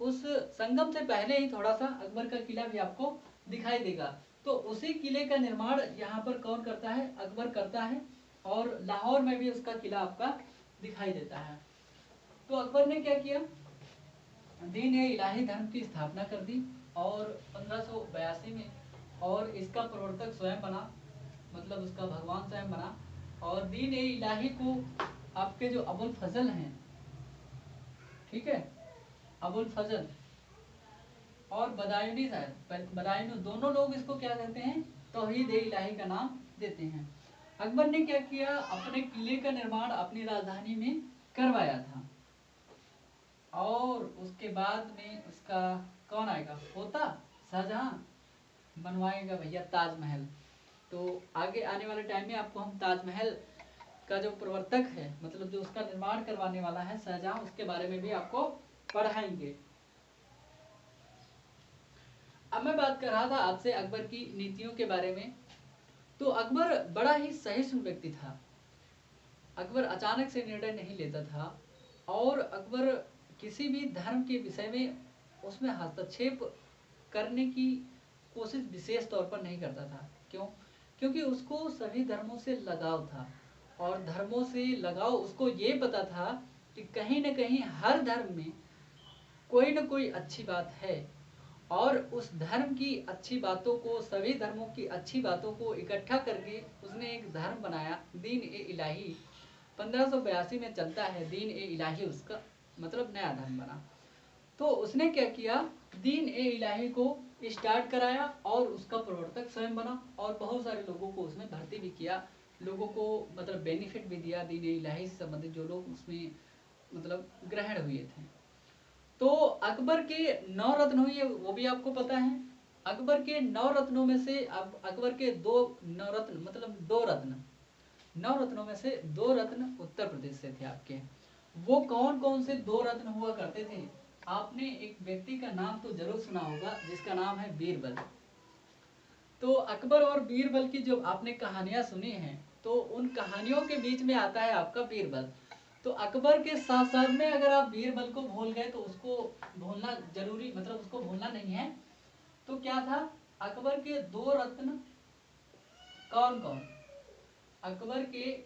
उस संगम से पहले ही थोड़ा सा अकबर का किला भी आपको दिखाई देगा। तो उसी किले का निर्माण यहाँ पर कौन करता है? अकबर करता है, और लाहौर में भी उसका किला आपका दिखाई देता है। तो अकबर ने क्या किया, दीन ए इलाही धर्म की स्थापना कर दी, और 1582 में, और इसका प्रवर्तक स्वयं बना, मतलब उसका भगवान स्वयं बना। और दीन ए इलाही को आपके जो अबुल फजल हैं, ठीक है, अबुल फजल और बदायूनी, शायद बदायूनी, दोनों लोग इसको क्या कहते हैं, तौहीद ए इलाही का नाम देते हैं। अकबर ने क्या किया, अपने किले का निर्माण अपनी राजधानी में करवाया था, और उसके बाद में उसका कौन आएगा, होता शाहजहां, बनवाएगा भैया ताजमहल। तो आगे आने वाले टाइम में आपको हम ताजमहल का जो प्रवर्तक है, मतलब जो उसका निर्माण करवाने वाला है शाहजहां, उसके बारे में भी आपको पढ़ाएंगे। अब मैं बात कर रहा था आपसे अकबर की नीतियों के बारे में। तो अकबर बड़ा ही सहिष्णु व्यक्ति था। अकबर अचानक से निर्णय नहीं लेता था, और अकबर किसी भी धर्म के विषय में उसमें हस्तक्षेप करने की कोशिश विशेष तौर पर नहीं करता था। क्यों? क्योंकि उसको सभी धर्मों से लगाव था, और धर्मों से लगाव उसको ये पता था कि कहीं न कहीं हर धर्म में कोई न कोई अच्छी बात है, और उस धर्म की अच्छी बातों को, सभी धर्मों की अच्छी बातों को इकट्ठा करके उसने एक धर्म बनाया, दीन ए इलाही। 1582 में चलता है दीन ए इलाही, उसका मतलब नया धर्म बना। तो उसने क्या किया, दीन ए इलाही को स्टार्ट कराया, और उसका प्रवर्तक स्वयं बना, और बहुत सारे लोगों को उसमें भर्ती भी किया, लोगों को मतलब बेनिफिट भी दिया दीन ए इलाही से संबंधित, जो लोग उसमें मतलब ग्रहण हुए थे। तो अकबर के 9 रत्न हुए, वो भी आपको पता है। अकबर के 9 रत्नों में से, अब अकबर के 2 नवरत्न, मतलब 2 रत्न, 9 रत्नों में से 2 रत्न उत्तर प्रदेश से थे आपके। वो कौन कौन से 2 रत्न हुआ करते थे? आपने एक व्यक्ति का नाम तो जरूर सुना होगा, जिसका नाम है बीरबल। तो अकबर और बीरबल की जो आपने कहानियां सुनी हैं, तो उन कहानियों के बीच में आता है आपका बीरबल। तो अकबर के साथ साथ में अगर आप बीरबल को भूल गए तो उसको भूलना जरूरी, मतलब उसको भूलना नहीं है। तो क्या था, अकबर के 2 रत्न कौन कौन? अकबर के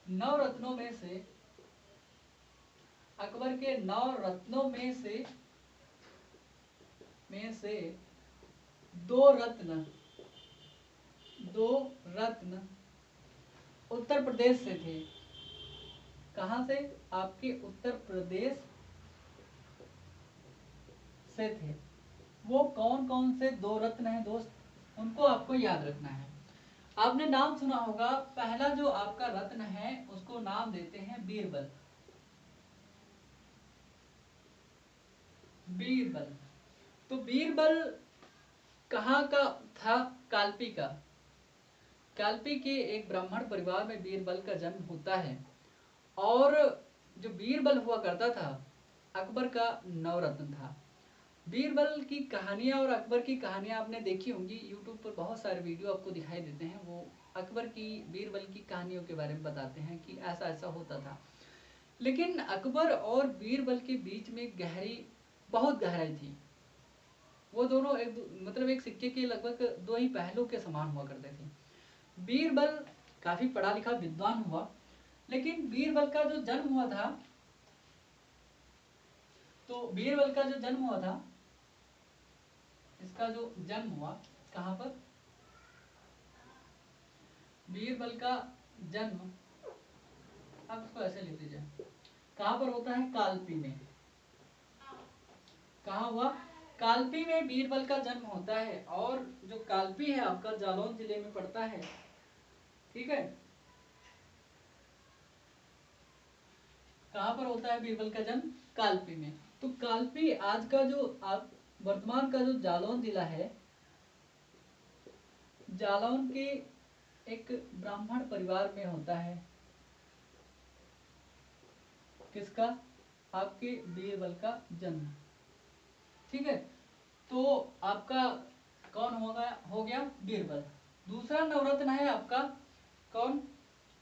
9 रत्नों में से, अकबर के 9 रत्नों में से 2 रत्न, 2 रत्न उत्तर प्रदेश से थे। कहां से? आपके उत्तर प्रदेश से थे। वो कौन कौन से 2 रत्न हैं दोस्त, उनको आपको याद रखना है। आपने नाम सुना होगा, पहला जो आपका रत्न है उसको नाम देते हैं बीरबल। बीरबल, तो बीरबल कहाँ का था? कालपी का। कालपी के एक ब्राह्मण परिवार में बीरबल का जन्म होता है। और जो बीरबल हुआ करता था, अकबर का 9 रत्न था। बीरबल की कहानियां और अकबर की कहानियां आपने देखी होंगी, यूट्यूब पर बहुत सारे वीडियो आपको दिखाई देते हैं। वो अकबर की, बीरबल की कहानियों के बारे में बताते हैं कि ऐसा ऐसा होता था। लेकिन अकबर और बीरबल के बीच में बहुत गहराई थी। वो दोनों मतलब एक सिक्के के लगभग 2 ही पहलू के समान हुआ करते थे। बीरबल काफी पढ़ा लिखा विद्वान हुआ, लेकिन बीरबल का जो जन्म हुआ था, तो बीरबल का जो जन्म हुआ था, इसका जो जन्म हुआ कहां पर? बीरबल का जन्म, आप इसको ऐसे लिख लीजिए, कहां पर होता है? कालपी में। कहां हुआ? कालपी में बीरबल का जन्म होता है, और जो कालपी है आपका जालौन जिले में पड़ता है। ठीक है, कहां पर होता है बीरबल का जन्म? कालपी में। तो कालपी आज का जो आप वर्तमान का जो जालौन जिला है, जालौन के एक ब्राह्मण परिवार में होता है। किसका? आपके बीरबल का जन्म। ठीक है, तो आपका कौन होगा? हो गया बीरबल। दूसरा नवरत्न है आपका कौन?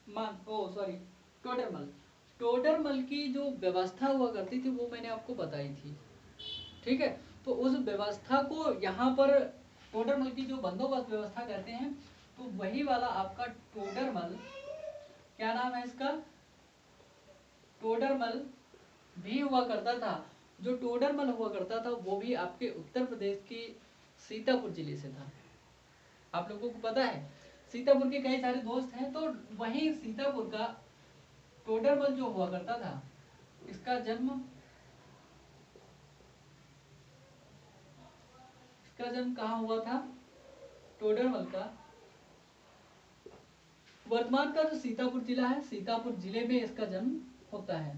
सॉरी, टोडरमल। टोडरमल की जो व्यवस्था हुआ करती थी वो मैंने आपको बताई थी। ठीक है, तो उस व्यवस्था को यहाँ पर टोडरमल की जो बंदोबस्त व्यवस्था कहते हैं, तो वही वाला आपका टोडरमल, क्या नाम है इसका? टोडरमल भी हुआ करता था। जो टोडरमल हुआ करता था वो भी आपके उत्तर प्रदेश की सीतापुर जिले से था। आप लोगों को पता है सीतापुर के कई सारे दोस्त हैं, तो वहीं सीतापुर का टोडरमल जो हुआ करता था, इसका जन्म कहाँ हुआ था? टोडरमल का वर्तमान का जो सीतापुर जिला है, सीतापुर जिले में इसका जन्म होता है।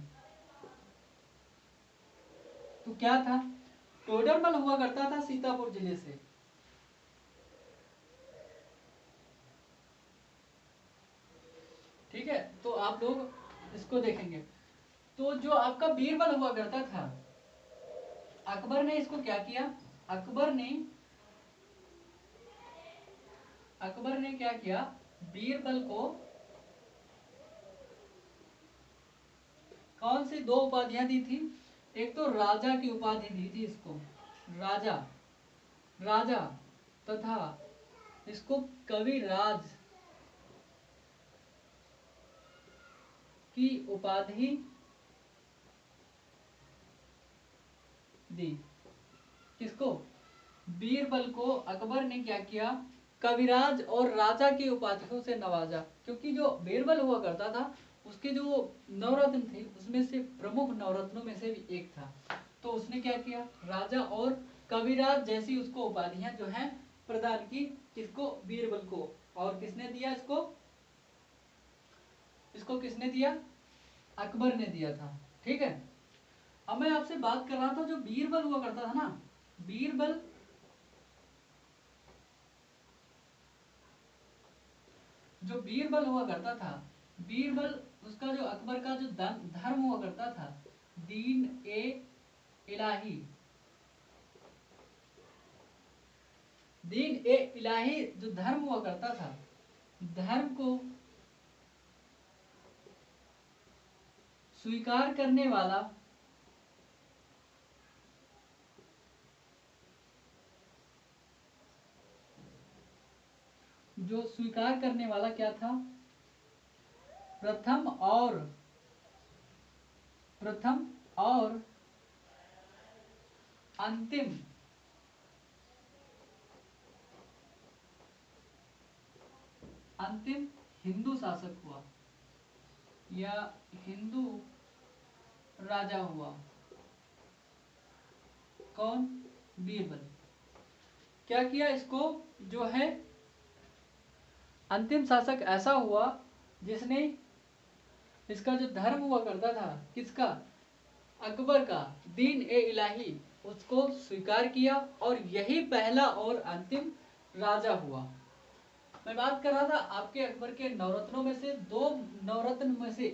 तो क्या था? टोडरमल हुआ करता था सीतापुर जिले से। ठीक है, तो आप लोग इसको देखेंगे। तो जो आपका बीरबल हुआ करता था, अकबर ने इसको क्या किया? अकबर ने क्या किया? बीरबल को कौन सी दो उपाधियां दी थी? एक तो राजा की उपाधि दी थी इसको, राजा राजा तथा इसको कविराज की उपाधि दी। किसको? बीरबल को अकबर ने क्या किया? कविराज और राजा की उपाधियों से नवाजा। क्योंकि जो बीरबल हुआ करता था उसके जो नवरत्न थे उसमें से प्रमुख नवरत्नों में से भी एक था। तो उसने क्या किया? राजा और कविराज जैसी उसको उपाधियां जो हैं प्रदान की। किसको? बीरबल को। और किसने दिया इसको? किसने दिया? अकबर ने दिया था। ठीक है, अब मैं आपसे बात कर रहा था जो बीरबल हुआ करता था ना, बीरबल हुआ करता था, बीरबल उसका जो अकबर का जो धर्म हुआ करता था, दीन ए इलाही, जो धर्म हुआ करता था, धर्म को स्वीकार करने वाला क्या था? प्रथम और अंतिम हिंदू शासक हुआ या हिंदू राजा हुआ। कौन? बीरबल। क्या किया? इसको जो है अंतिम शासक ऐसा हुआ जिसने इसका जो धर्म हुआ करता था, किसका? अकबर का, दीन ए इलाही, उसको स्वीकार किया और यही पहला और अंतिम राजा हुआ। मैं बात कर रहा था आपके अकबर के नवरत्नों में से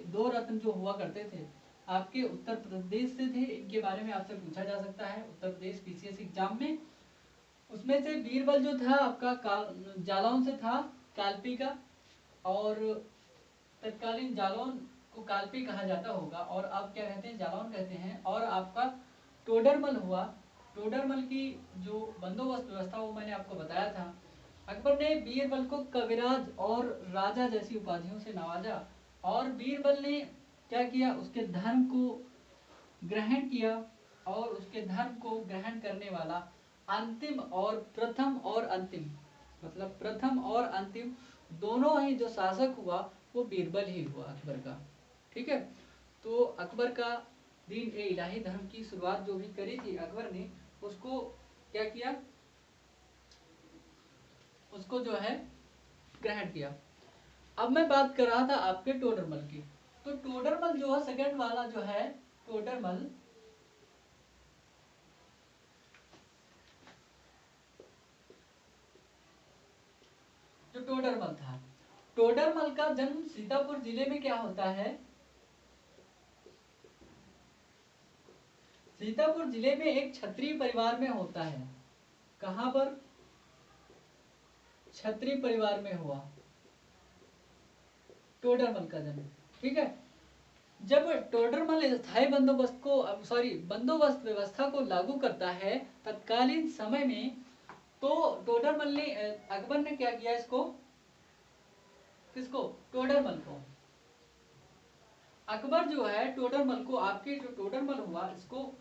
दो रत्न जो हुआ करते थे आपके उत्तर प्रदेश से थे। इनके बारे में आपसे पूछा जा सकता है उत्तर प्रदेश पीसीएस एग्जाम में। उसमें से बीरबल जो था आपका जालौन से था, कालपी का, और तत्कालीन जालौन को कालपी कहा जाता होगा और आप क्या कहते हैं? जालौन कहते हैं। और आपका टोडरमल हुआ। टोडरमल की जो बंदोबस्त व्यवस्था वो मैंने आपको बताया था। अकबर ने बीरबल को कविराज और राजा जैसी उपाधियों से नवाजा और बीरबल ने क्या किया? उसके धर्म को ग्रहण किया और उसके धर्म को ग्रहण करने वाला प्रथम और अंतिम, मतलब प्रथम और अंतिम दोनों ही जो शासक हुआ वो बीरबल ही हुआ अकबर का। ठीक है, तो अकबर का दीन ए इलाही धर्म की शुरुआत जो भी करी थी अकबर ने, उसको क्या किया, उसको जो है ग्रहण किया। अब मैं बात कर रहा था आपके टोडरमल की। तो टोडरमल जो है सेकंड वाला जो है टोडरमल, जो टोडरमल था, टोडरमल का जन्म सीतापुर जिले में क्या होता है, सीतापुर जिले में एक क्षत्रिय परिवार में होता है। कहां पर, क्षत्रिय परिवार में हुआ टोडरमल का जन्म। ठीक है। जब टोडरमल स्थायी बंदोबस्त को बंदोबस्त व्यवस्था को लागू करता है तत्कालीन समय में, तो टोडरमल ने अकबर ने क्या किया, इसको, किसको, टोडरमल को, अकबर जो है टोडरमल को, आपके जो टोडरमल हुआ इसको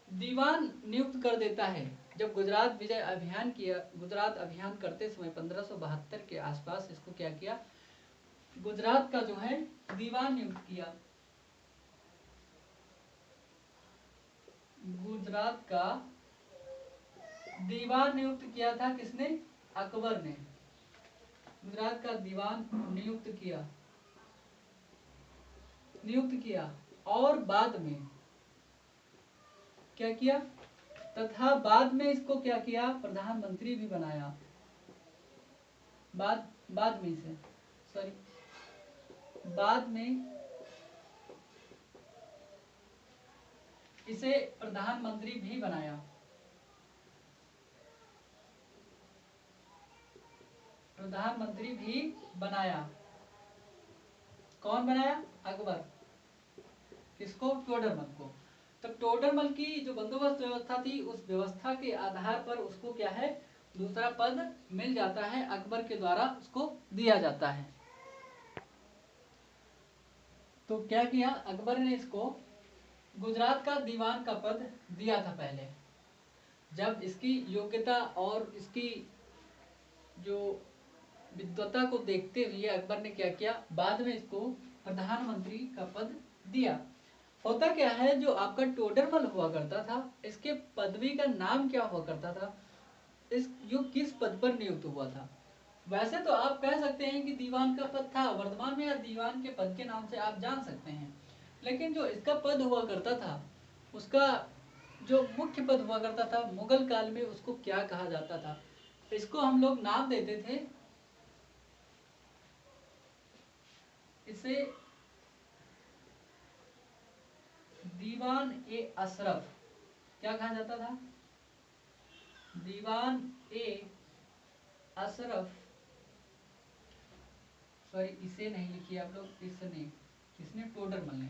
दीवान नियुक्त कर देता है। जब गुजरात विजय अभियान किया, गुजरात अभियान करते समय 1572 के आसपास इसको क्या किया, गुजरात का जो है दीवान नियुक्त किया। गुजरात का दीवान नियुक्त किया था किसने, अकबर ने गुजरात का दीवान नियुक्त किया और बाद में क्या किया, तथा बाद में इसको क्या किया, प्रधानमंत्री भी बनाया। बाद में इसे प्रधानमंत्री भी बनाया। प्रधानमंत्री भी बनाया। कौन बनाया, अकबर। किसको, टोडरमल को। तो टोडरमल की जो बंदोबस्त व्यवस्था थी, उस व्यवस्था के आधार पर उसको क्या है, दूसरा पद मिल जाता है, अकबर के द्वारा उसको दिया जाता है। तो क्या किया, अकबर ने इसको गुजरात का दीवान का पद दिया था पहले। जब इसकी योग्यता और इसकी जो विद्वता को देखते हुए अकबर ने क्या किया, बाद में इसको प्रधानमंत्री का पद दिया। होता क्या है, जो आपका टोडरमल हुआ करता था, इसके पदवी का नाम क्या हुआ करता था, इस जो किस पद पर नियुक्त हुआ था। वैसे तो आप कह सकते हैं कि दीवान का पद था, वर्तमान में या दीवान के पद के नाम से आप जान सकते हैं, लेकिन जो इसका पद हुआ करता था, उसका जो मुख्य पद हुआ करता था मुगल काल में, उसको क्या कहा जाता था, इसको हम लोग नाम देते थे, इसे दीवान ए अशरफ। क्या कहा जाता था, दीवान ए अशरफ। इसे नहीं लिखिए आप लोग, इसने, किसने, टोडरमल ने।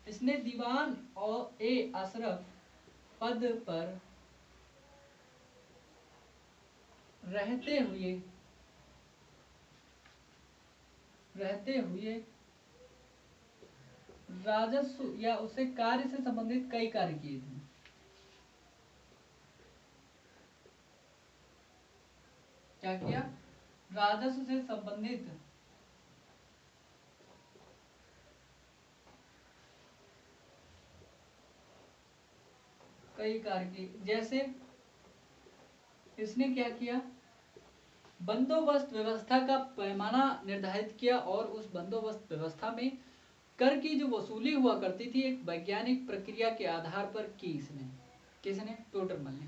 इसने दीवान और ए अशरफ पद पर रहते हुए राजस्व या उसे कार्य से संबंधित कई कार्य किए थे। क्या किया, राजस्व से संबंधित कई कार्य किए। जैसे इसने क्या किया, बंदोबस्त व्यवस्था का पैमाना निर्धारित किया और उस बंदोबस्त व्यवस्था में कर की जो वसूली हुआ करती थी एक वैज्ञानिक प्रक्रिया के आधार पर की। इसने, किसने, टोडरमल ने।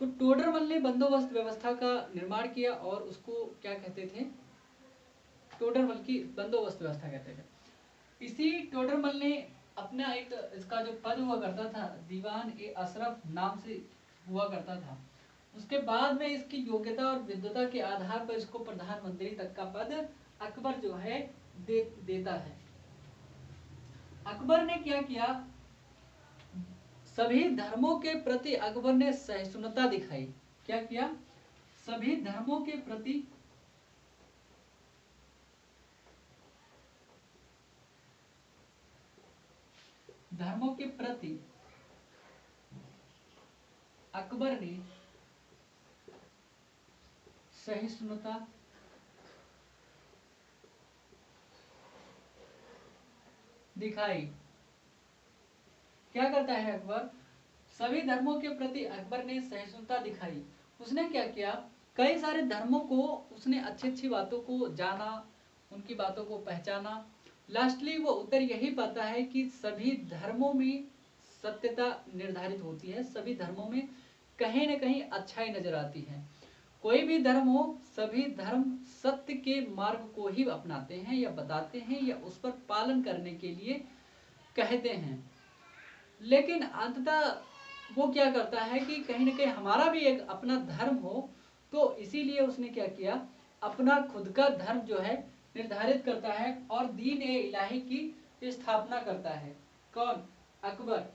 तो टोडरमल ने बंदोबस्त व्यवस्था का निर्माण किया और उसको क्या कहते थे, टोडरमल की बंदोबस्त व्यवस्था कहते थे। इसी टोडरमल ने अपना एक, इसका जो पद हुआ करता था दीवान ए अशरफ नाम से हुआ करता था, उसके बाद में इसकी योग्यता और विद्वता के आधार पर इसको प्रधानमंत्री तक का पद अकबर जो है देता है। अकबर ने क्या किया, सभी धर्मों के प्रति अकबर ने सहिष्णुता दिखाई। क्या किया, सभी धर्मों के प्रति अकबर ने सहिष्णुता दिखाई। क्या करता है अकबर, सभी धर्मों के प्रति अकबर ने सहिष्णुता दिखाई। उसने क्या किया, कई सारे धर्मों को उसने अच्छी अच्छी बातों को जाना, उनकी बातों को पहचाना। लास्टली वो उत्तर यही पाता है कि सभी धर्मों में सत्यता निर्धारित होती है, सभी धर्मों में कहीं न कहीं अच्छाई नजर आती है। कोई भी धर्म हो, सभी धर्म सत्य के मार्ग को ही अपनाते हैं या बताते हैं या उस पर पालन करने के लिए कहते हैं। लेकिन अंततः वो क्या करता है कि कहीं न कहीं हमारा भी एक अपना धर्म हो, तो इसीलिए उसने क्या किया, अपना खुद का धर्म जो है निर्धारित करता है और दीन ए इलाही की स्थापना करता है। कौन? अकबर।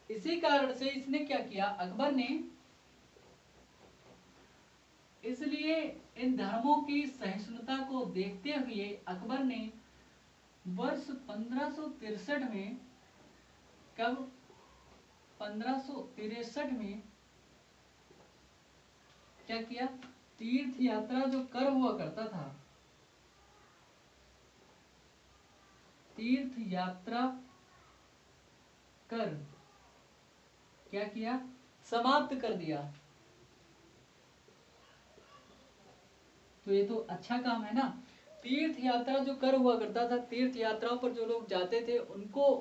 इसी कारण से इसने क्या किया, अकबर ने इसलिए इन धर्मों की सहिष्णुता को देखते हुए अकबर ने वर्ष 1563 में, कब? 1563 में क्या किया, तीर्थ यात्रा जो कर हुआ करता था, तीर्थ यात्रा कर क्या किया, समाप्त कर दिया। तो ये तो अच्छा काम है ना। तीर्थ यात्रा जो कर हुआ करता था, तीर्थ यात्राओं पर जो लोग जाते थे उनको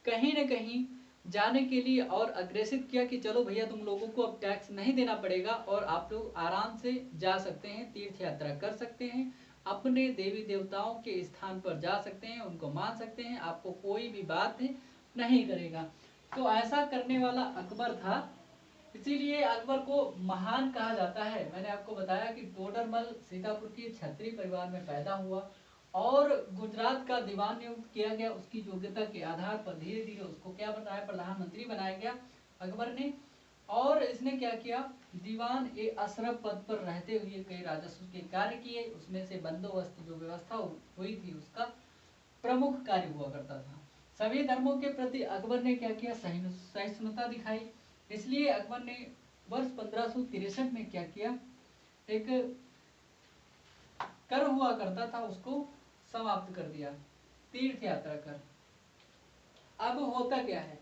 कहीं न कहीं जाने के लिए और अग्रेसित किया कि चलो भैया तुम लोगों को अब टैक्स नहीं देना पड़ेगा और आप लोग आराम से जा सकते हैं, तीर्थ यात्रा कर सकते हैं, अपने देवी देवताओं के स्थान पर जा सकते हैं, उनको मान सकते हैं, आपको कोई भी बात नहीं करेगा। तो ऐसा करने वाला अकबर था, इसीलिए अकबर को महान कहा जाता है। मैंने आपको बताया कि तोडरमल सीतापुर की क्षत्रिय परिवार में पैदा हुआ और गुजरात का दीवान नियुक्त किया गया। उसकी योग्यता के आधार पर धीरे धीरे उसको क्या बनाया, प्रधानमंत्री बनाया गया अकबर ने। और इसने क्या किया, दीवान ए अशरफ पद पर रहते हुए कई राजस्व के कार्य किए। उसमें से बंदोबस्त जो व्यवस्था हुई थी उसका प्रमुख कार्य हुआ करता था। सभी धर्मों के प्रति अकबर ने क्या किया, सहिष्णुता दिखाई। इसलिए अकबर ने वर्ष 1563 में क्या किया, एक कर हुआ करता था उसको समाप्त कर दिया, तीर्थ यात्रा कर। अब होता क्या है,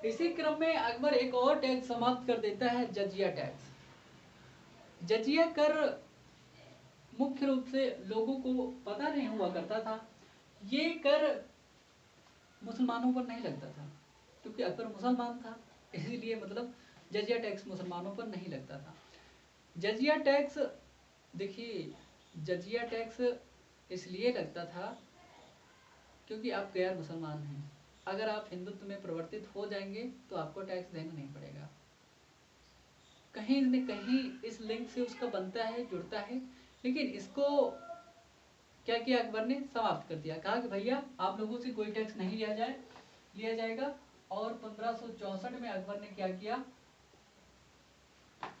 इसी क्रम में अकबर एक और टैक्स समाप्त कर देता है, जजिया टैक्स। जजिया कर मुख्य रूप से लोगों को पता नहीं हुआ करता था, ये कर मुसलमानों पर नहीं लगता था क्योंकि अकबर मुसलमान था, इसीलिए मतलब जजिया टैक्स मुसलमानों पर नहीं लगता था। जजिया टैक्स, देखिए जजिया टैक्स इसलिए लगता था क्योंकि आप गैर मुसलमान हैं। अगर आप हिंदुत्व में परिवर्तित हो जाएंगे तो आपको टैक्स देना नहीं पड़ेगा। कहीं न कहीं इस लिंक से उसका बनता है, जुड़ता है। लेकिन इसको क्या किया अकबर ने, समाप्त कर दिया। कहा कि भैया आप लोगों से कोई टैक्स नहीं लिया जाएगा। और 1564 में अकबर ने क्या किया,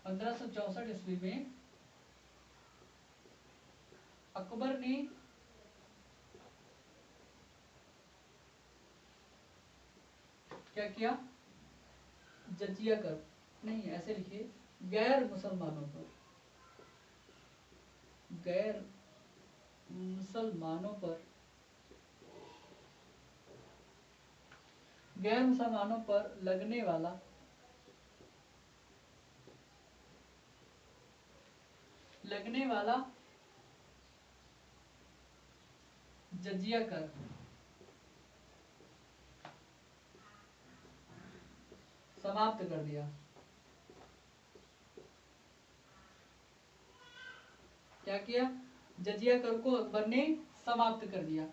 1564 ईस्वी में अकबर ने क्या किया, जजिया कर नहीं, ऐसे लिखिए, गैर मुसलमानों पर, गैर मुसलमानों पर, गैर मुसलमानों पर लगने वाला जजिया कर समाप्त कर दिया। क्या किया, जजिया कर को अकबर ने समाप्त कर दिया।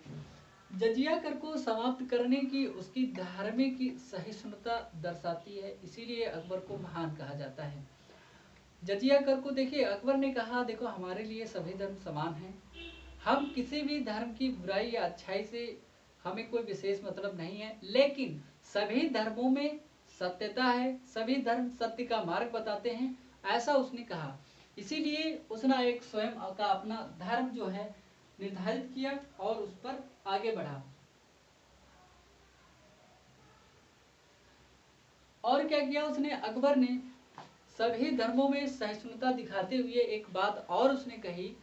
जजिया कर को समाप्त करने की उसकी धार्मिक सहिष्णुता दर्शाती है, इसीलिए अकबर को महान कहा जाता है। जजिया कर को देखिए, अकबर ने कहा देखो हमारे लिए सभी धर्म समान हैं, हम किसी भी धर्म की बुराई या अच्छाई से हमें कोई विशेष मतलब नहीं है, लेकिन सभी धर्मों में सत्यता है, सभी धर्म सत्य का मार्ग बताते हैं, ऐसा उसने कहा। इसीलिए उसने एक स्वयं का अपना धर्म जो है निर्धारित किया और उस पर आगे बढ़ा। और क्या किया उसने, अकबर ने सभी धर्मों में सहिष्णुता दिखाते हुए एक बात और उसने कही,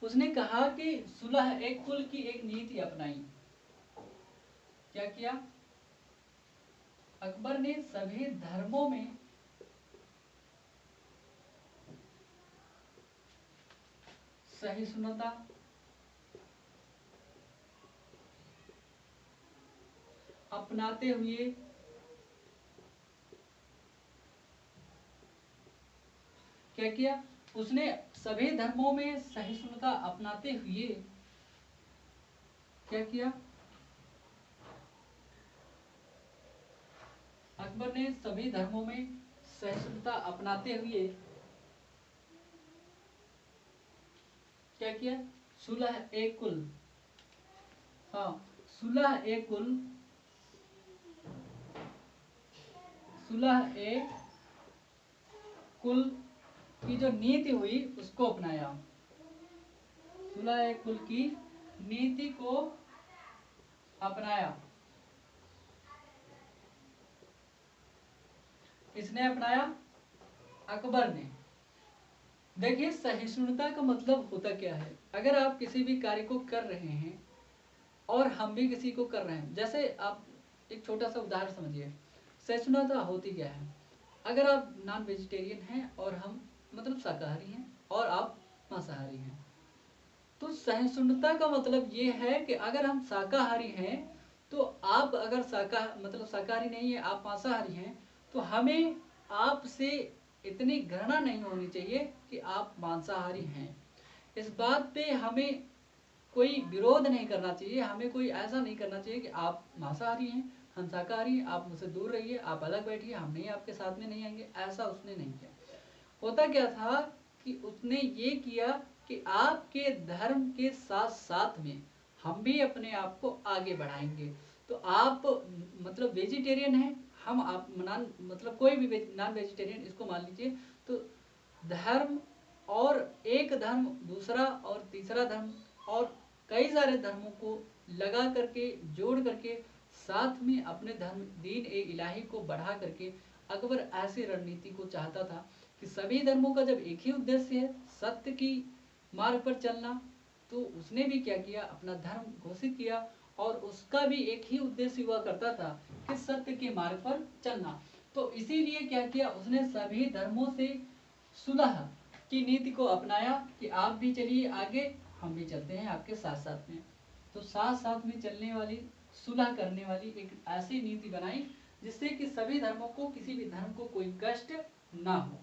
उसने कहा कि सुलह एक कुल की एक नीति अपनाई। क्या किया, अकबर ने सभी धर्मों में सहिष्णुता अपनाते हुए क्या किया, उसने सभी धर्मों में सहिष्णुता अपनाते हुए क्या किया, अकबर ने सभी धर्मों में सहिष्णुता अपनाते हुए क्या किया, सुलह ए कुल, हाँ सुलह ए कुल, सुलह ए कुल की जो नीति हुई उसको अपनाया, सुलह ए कुल की नीति को अपनाया। किसने अपनाया, अकबर ने। देखिए सहिष्णुता का मतलब होता क्या है, अगर आप किसी भी कार्य को कर रहे हैं और हम भी किसी को कर रहे हैं, जैसे आप एक छोटा सा उदाहरण समझिए, सहिष्णुता होती क्या है, अगर आप नॉन वेजिटेरियन हैं और हम मतलब शाकाहारी हैं और आप मांसाहारी हैं, तो सहिष्णुता का मतलब ये है कि अगर हम शाकाहारी हैं तो आप अगर शाकाहारी नहीं है, आप मांसाहारी हैं, तो हमें आपसे इतनी घृणा नहीं होनी चाहिए कि आप मांसाहारी हैं। इस बात पे हमें कोई विरोध नहीं करना चाहिए, हमें कोई ऐसा नहीं करना चाहिए कि आप मांसाहारी हैं, हम शाकाहारी हैं, आप मुझसे दूर रहिए, आप अलग बैठिए, हम नहीं आपके साथ में नहीं आएंगे, ऐसा उसने नहीं किया। होता क्या था कि उसने ये किया कि आपके धर्म के साथ साथ में हम भी अपने आप को आगे बढ़ाएंगे। तो आप मतलब वेजिटेरियन हैं, हम आप मतलब कोई भी नॉन वेजिटेरियन इसको मान लीजिए, तो धर्म और एक धर्म दूसरा और तीसरा धर्म और कई सारे धर्मों को लगा करके जोड़ करके साथ में अपने धर्म दीन ए इलाही को बढ़ा करके अकबर ऐसी रणनीति को चाहता था कि सभी धर्मों का जब एक ही उद्देश्य है सत्य की मार्ग पर चलना, तो उसने भी क्या किया, अपना धर्म घोषित किया और उसका भी एक ही उद्देश्य हुआ करता था कि सत्य के मार्ग पर चलना। तो इसीलिए क्या किया, उसने सभी धर्मों से सुलह की नीति को अपनाया कि आप भी चलिए आगे, हम भी चलते हैं आपके साथ साथ में। तो साथ साथ में चलने वाली, सुलह करने वाली एक ऐसी नीति बनाई जिससे कि सभी धर्मों को, किसी भी धर्म को कोई कष्ट ना हो।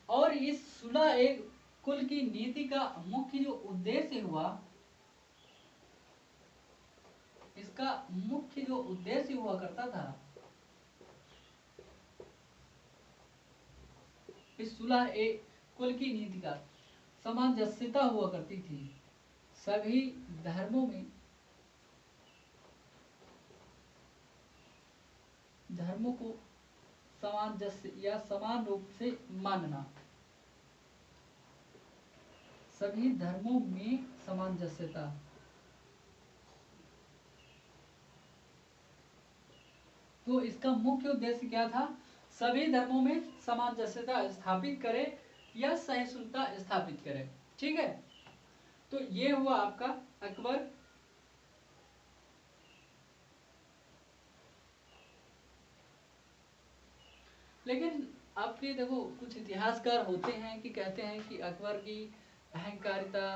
और इस सुलह एक कुल की नीति का मुख्य जो उद्देश्य हुआ, इसका मुख्य जो उद्देश्य हुआ करता था, इस सुलह एक कुल की नीति का सामंजस्यता हुआ करती थी सभी धर्मों में, धर्मों को सामंजस्य या समान रूप से मानना, सभी धर्मों में सामंजस्यता। तो इसका मुख्य उद्देश्य क्या था, सभी धर्मों में सामंजस्यता स्थापित करे या सहिष्णुता स्थापित करे। ठीक है, तो ये हुआ आपका अकबर। लेकिन आपके देखो कुछ इतिहासकार होते हैं कि कहते हैं कि अकबर की अहंकारिता,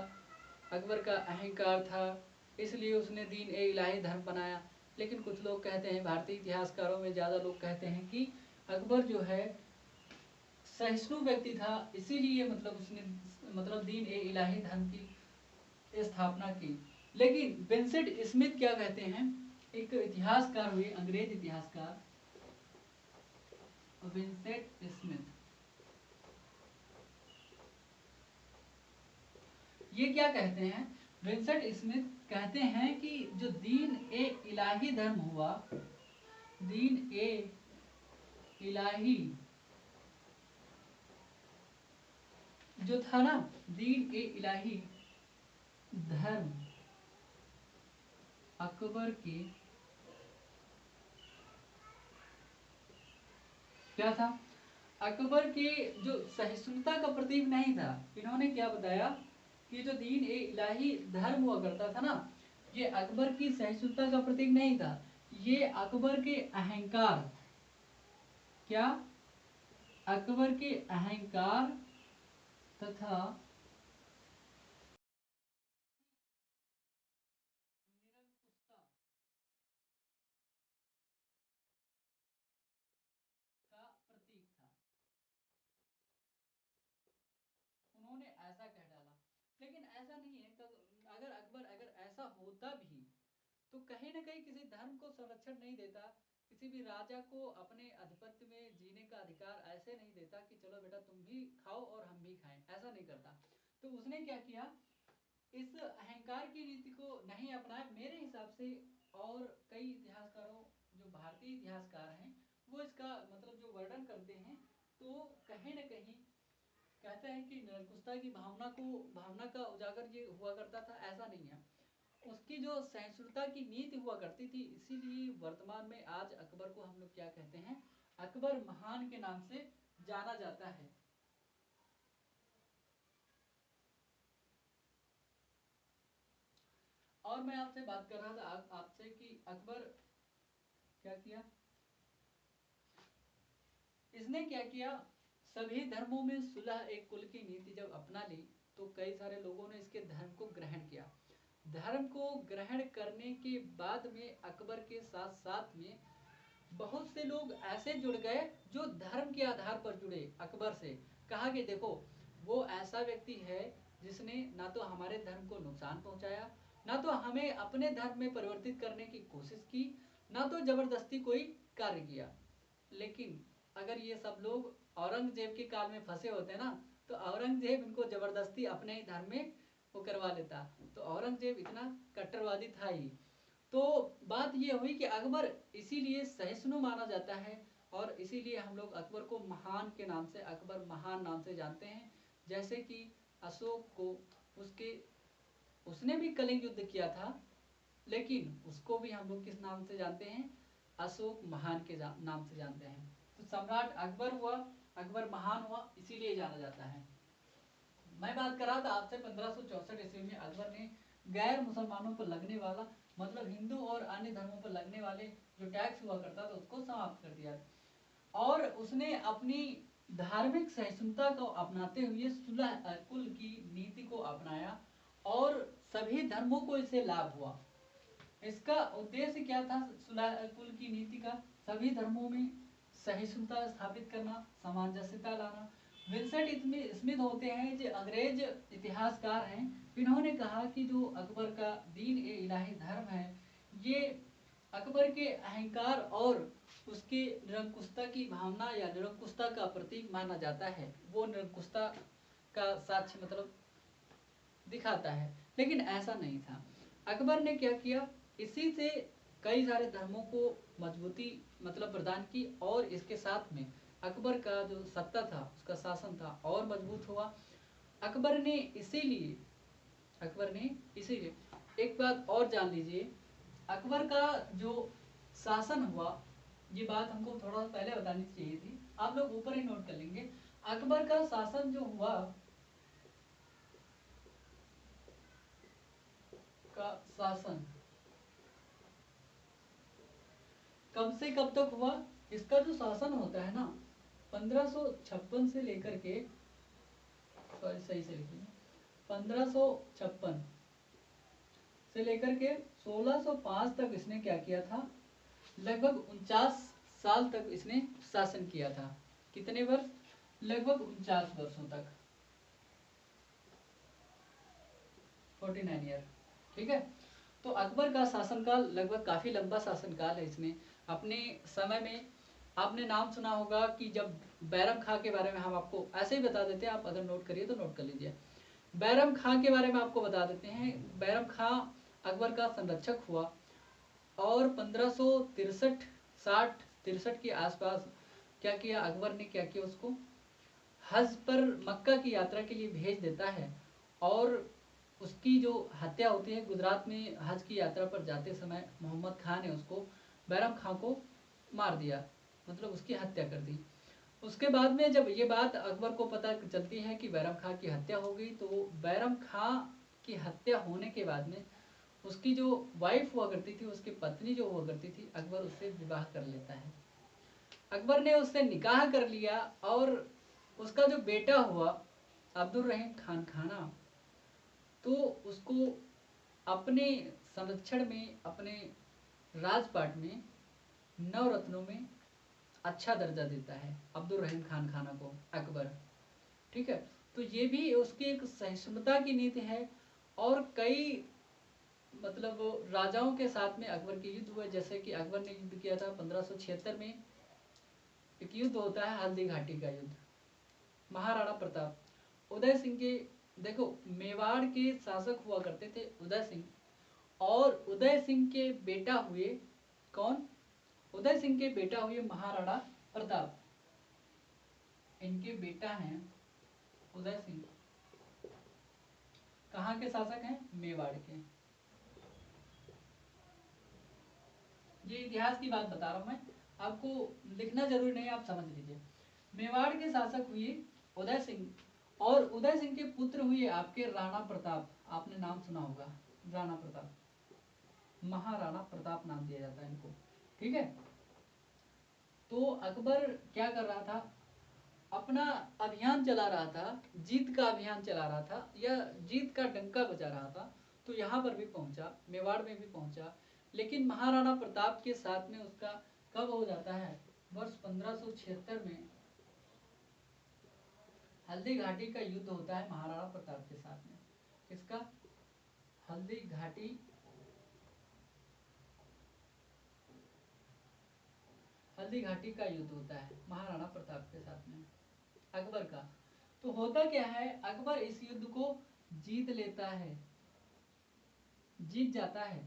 अकबर का अहंकार था इसलिए उसने दीन ए इलाही धर्म बनाया। लेकिन कुछ लोग कहते हैं, भारतीय इतिहासकारों में ज़्यादा लोग कहते हैं कि अकबर जो है सहिष्णु व्यक्ति था, इसीलिए मतलब उसने मतलब दीन ए इलाही धर्म की स्थापना की। लेकिन विंसेंट स्मिथ क्या कहते हैं, एक इतिहासकार हुए, अंग्रेज इतिहासकार विंसेंट स्मिथ, ये क्या कहते हैं, विंसेंट स्मिथ कहते हैं कि जो दीन ए इलाही धर्म हुआ, दीन ए इलाही जो था ना, दीन ए इलाही धर्म अकबर के क्या था, अकबर के जो सहिष्णुता का प्रतीक नहीं था। इन्होंने क्या बताया कि जो दीन ए इलाही धर्म हुआ करता था ना, ये अकबर की सहिष्णुता का प्रतीक नहीं था, ये अकबर के अहंकार, क्या, अकबर के अहंकार तथा निरंकुशता का प्रतीक था। उन्होंने ऐसा कह डाला। लेकिन ऐसा नहीं है, अगर अकबर अगर ऐसा होता भी तो कहीं ना कहीं किसी धर्म को संरक्षण नहीं देता, किसी भी राजा को अपने आधिपत्य में जीने का अधिकार ऐसे नहीं देता कि चलो बेटा तुम भी खाओ और हम भी खाएं, ऐसा नहीं करता। तो उसने क्या किया, इस अहंकार की नीति को नहीं अपनाया मेरे हिसाब से। और कई इतिहासकारों, जो भारतीय इतिहासकार हैं, वो इसका मतलब जो वर्णन करते हैं, तो कहीं ना कहीं कहते हैं कि निरंकुशता की भावना का उजागर ये हुआ करता था, ऐसा नहीं है। उसकी जो सहिष्णुता की नीति हुआ करती थी, इसीलिए वर्तमान में आज अकबर को हम लोग क्या कहते हैं, अकबर महान के नाम से जाना जाता है। और मैं आपसे बात कर रहा था आपसे कि अकबर क्या किया, इसने क्या किया, सभी धर्मों में सुलह एक कुल की नीति जब अपना ली, तो कई सारे लोगों ने इसके धर्म को ग्रहण किया। धर्म को ग्रहण करने के बाद में अकबर के साथ साथ में बहुत से लोग ऐसे जुड़ गए जो धर्म के आधार पर जुड़े अकबर से। कहा कि देखो, वो ऐसा व्यक्ति है जिसने ना तो हमारे धर्म को नुकसान पहुंचाया, ना तो हमें अपने धर्म में परिवर्तित करने की कोशिश की, ना तो जबरदस्ती कोई कार्य किया। लेकिन अगर ये सब लोग औरंगजेब के काल में फंसे होते ना, तो औरंगजेब इनको जबरदस्ती अपने ही धर्म में वो करवा लेता। तो औरंगजेब इतना कट्टरवादी था ही। तो बात ये हुई कि अकबर इसीलिए सहिष्णु माना जाता है, और इसीलिए हम लोग अकबर को महान के नाम से, अकबर महान नाम से जानते हैं। जैसे कि अशोक को उसके उसने भी कलिंग युद्ध किया था, लेकिन उसको भी हम लोग किस नाम से जानते हैं, अशोक महान के नाम से जानते हैं। तो सम्राट अकबर हुआ, अकबर महान हुआ, इसीलिए जाना जाता है। मैं बात कर रहा था आपसे 1564 ईस्वी में अकबर ने गैर मुसलमानों पर लगने वाला, मतलब हिंदू और अन्य धर्मों पर लगने वाले जो टैक्स हुआ करता था उसको समाप्त कर दिया। और उसने अपनी धार्मिक सहिष्णुता को अपनाते हुए सुलह कुल की नीति को अपनाया, और सभी धर्मों को इससे लाभ हुआ। इसका उद्देश्य क्या था, सुलह कुल की नीति का, सभी धर्मों में सहिष्णुता स्थापित करना, सामंजस्यता लाना। विंसेंट स्मिथ होते हैं जो अंग्रेज इतिहासकार हैं, इन्होंने कहा कि जो अकबर का दीन ए इलाही धर्म है, ये अकबर के अहंकार और उसके निरंकुशता की भावना या निरंकुशता का प्रतीक माना जाता है। वो निरंकुशता का साक्ष्य मतलब दिखाता है। लेकिन ऐसा नहीं था। अकबर ने क्या किया, इसी से कई सारे धर्मों को मजबूती मतलब प्रदान की, और इसके साथ में अकबर का जो सत्ता था, उसका शासन था, और मजबूत हुआ। अकबर ने इसीलिए अकबर ने इसीलिए एक बात और जान लीजिए, अकबर का जो शासन हुआ, ये बात हमको थोड़ा पहले बतानी चाहिए थी, आप लोग ऊपर ही नोट कर लेंगे। अकबर का शासन जो हुआ, का शासन कब से कब तक हुआ, इसका जो शासन होता है ना, 1556 से लेकर के, सॉरी सही से लिखिए, 1556 से लेकर के 1605 तक इसने क्या किया था, लगभग 49 साल तक इसने शासन किया था। कितने वर्ष, लगभग 49 वर्षों तक, 49 ईयर। ठीक है। तो अकबर का शासनकाल लगभग काफी लंबा शासनकाल है। इसने अपने समय में, आपने नाम सुना होगा कि जब बैरम खां के बारे में हम आपको ऐसे ही बता देते हैं, आप अगर नोट करिए तो नोट कर लीजिए। बैरम खां के बारे में आपको बता देते हैं। बैरम खां अकबर का संरक्षक हुआ, और 1563 60 63 के आसपास क्या किया अकबर ने, क्या किया, उसको हज पर मक्का की यात्रा के लिए भेज देता है। और उसकी जो हत्या होती है, गुजरात में हज की यात्रा पर जाते समय मोहम्मद खान ने उसको, बैरम खां को मार दिया, मतलब उसकी हत्या कर दी। उसके बाद में जब ये बात अकबर को पता चलती है कि बैरम खां की हत्या हो गई, तो बैरम खां की हत्या होने के बाद में उसकी जो वाइफ हुआ करती थी, उसकी पत्नी जो हुआ करती थी, अकबर उससे विवाह कर लेता है। अकबर ने उससे निकाह कर लिया और उसका जो बेटा हुआ अब्दुल रहीम खान खाना, तो उसको अपने संरक्षण में, अपने राजपाट में नवरत्नों में अच्छा दर्जा देता है अब्दुल रहीम खान खाना को अकबर। ठीक है, तो ये भी उसकी एक सहिष्णुता की नीति है। और कई मतलब राजाओं के साथ में अकबर के युद्ध हुए, जैसे कि अकबर ने युद्ध किया था 1576 में। एक युद्ध होता है हल्दी घाटी का युद्ध। महाराणा प्रताप उदय सिंह के, देखो मेवाड़ के शासक हुआ करते थे उदय सिंह, और उदय सिंह के बेटा हुए कौन? उदय सिंह के बेटा हुए महाराणा प्रताप। इनके बेटा हैं उदय सिंह। कहाँ के शासक हैं? मेवाड़ के। ये इतिहास की बात बता रहा हूं मैं, आपको लिखना जरूरी नहीं, आप समझ लीजिए। मेवाड़ के शासक हुए उदय सिंह, और उदय सिंह के पुत्र हुए आपके राणा प्रताप। आपने नाम सुना होगा, राणा प्रताप, महाराणा प्रताप नाम दिया जाता है इनको। ठीक है, तो अकबर क्या कर रहा था? अपना अभियान चला रहा था, जीत का अभियान चला रहा था, या जीत का डंका बजा रहा था। तो यहाँ पर भी पहुंचा, मेवाड़ में भी पहुंचा, लेकिन महाराणा प्रताप के साथ में उसका कब हो जाता है? वर्ष 1576 में हल्दी घाटी का युद्ध होता है महाराणा प्रताप के साथ में। किसका? हल्दी घाटी, हल्दी घाटी का युद्ध होता है महाराणा प्रताप के साथ में अकबर का। तो होता क्या है, अकबर इस युद्ध को जीत लेता है, जीत जाता है।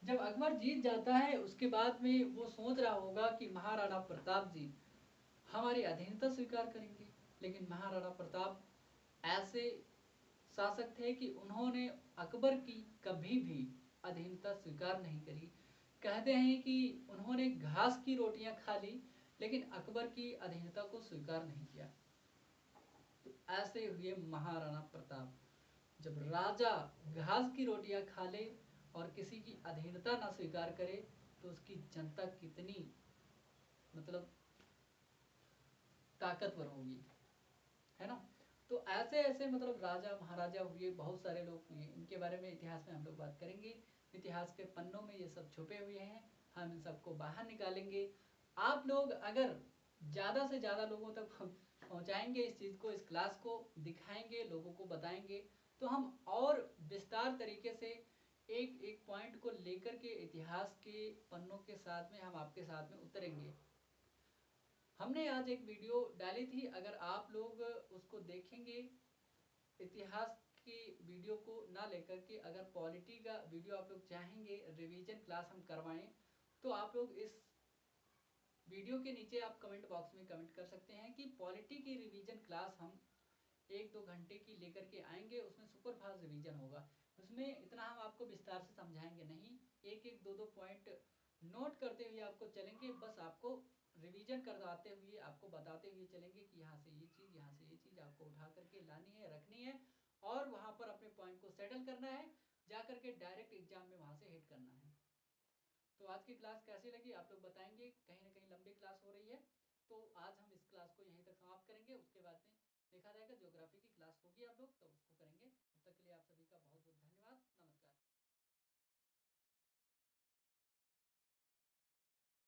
जब अकबर जीत जाता है, उसके बाद में वो सोच रहा होगा कि महाराणा प्रताप जी हमारी अधीनता स्वीकार करेंगे। लेकिन महाराणा प्रताप ऐसे शासक थे कि उन्होंने अकबर की कभी भी अधीनता स्वीकार नहीं करी। कहते हैं कि उन्होंने घास की रोटियां खा ली, लेकिन अकबर की अधीनता को स्वीकार नहीं किया। तो ऐसे हुए महाराणा प्रताप। जब राजा घास की रोटियां खा ले और किसी की अधीनता ना स्वीकार करे, तो उसकी जनता कितनी मतलब ताकतवर होगी, है ना। तो ऐसे ऐसे मतलब राजा महाराजा हुए, बहुत सारे लोग हुए, इनके बारे में इतिहास में हम लोग बात करेंगे। इतिहास के पन्नों में ये सब छुपे हुए हैं, हम इन सबको बाहर निकालेंगे। आप लोग अगर ज़्यादा से ज़्यादा लोगों तक पहुंचाएंगे इस चीज़ को, इस क्लास को दिखाएंगे, लोगों को बताएंगे, तो हम और विस्तार तरीके से एक एक पॉइंट को लेकर के इतिहास के पन्नों के साथ में हम आपके साथ में उतरेंगे। हमने आज एक वीडियो डाली थी, अगर आप लोग उसको देखेंगे, इतिहास की वीडियो को ना लेकर के अगर पॉलिटी का वीडियो आप लोग चाहेंगे, रिवीजन क्लास हम करवाएं, तो आप लोग इस वीडियो के नीचे आप कमेंट बॉक्स में कमेंट कर सकते हैं कि पॉलिटी की रिवीजन क्लास हम 1-2 घंटे की लेकर के आएंगे। उसमें सुपर फास्ट रिवीजन होगा, उसमें इतना हम आपको विस्तार से समझाएंगे नहीं, एक एक दो दो पॉइंट नोट करते हुए आपको चलेंगे। बस आपको रिवीजन करवाते हुए, आपको बताते हुए चलेंगे कि यहाँ से ये चीज़, यहाँ से ये चीज़ आपको उठा करके लानी है, रखनी है, और वहाँ पर अपने पॉइंट को सेटल करना है, जा करके डायरेक्ट एग्जाम में वहाँ से हिट करना है। तो आज की क्लास कैसी लगी आप लोग बताएंगे। कहीं ना कहीं लंबी क्लास हो रही है, तो आज हम इस क्लास को यहीं तक समाप्त करेंगे। उसके बाद में देखा जाएगा, ज्योग्राफी की क्लास होगी आप लोग, तो उसको करेंगे। तब तक के लिए आप सभी का बहुत बहुत धन्यवाद।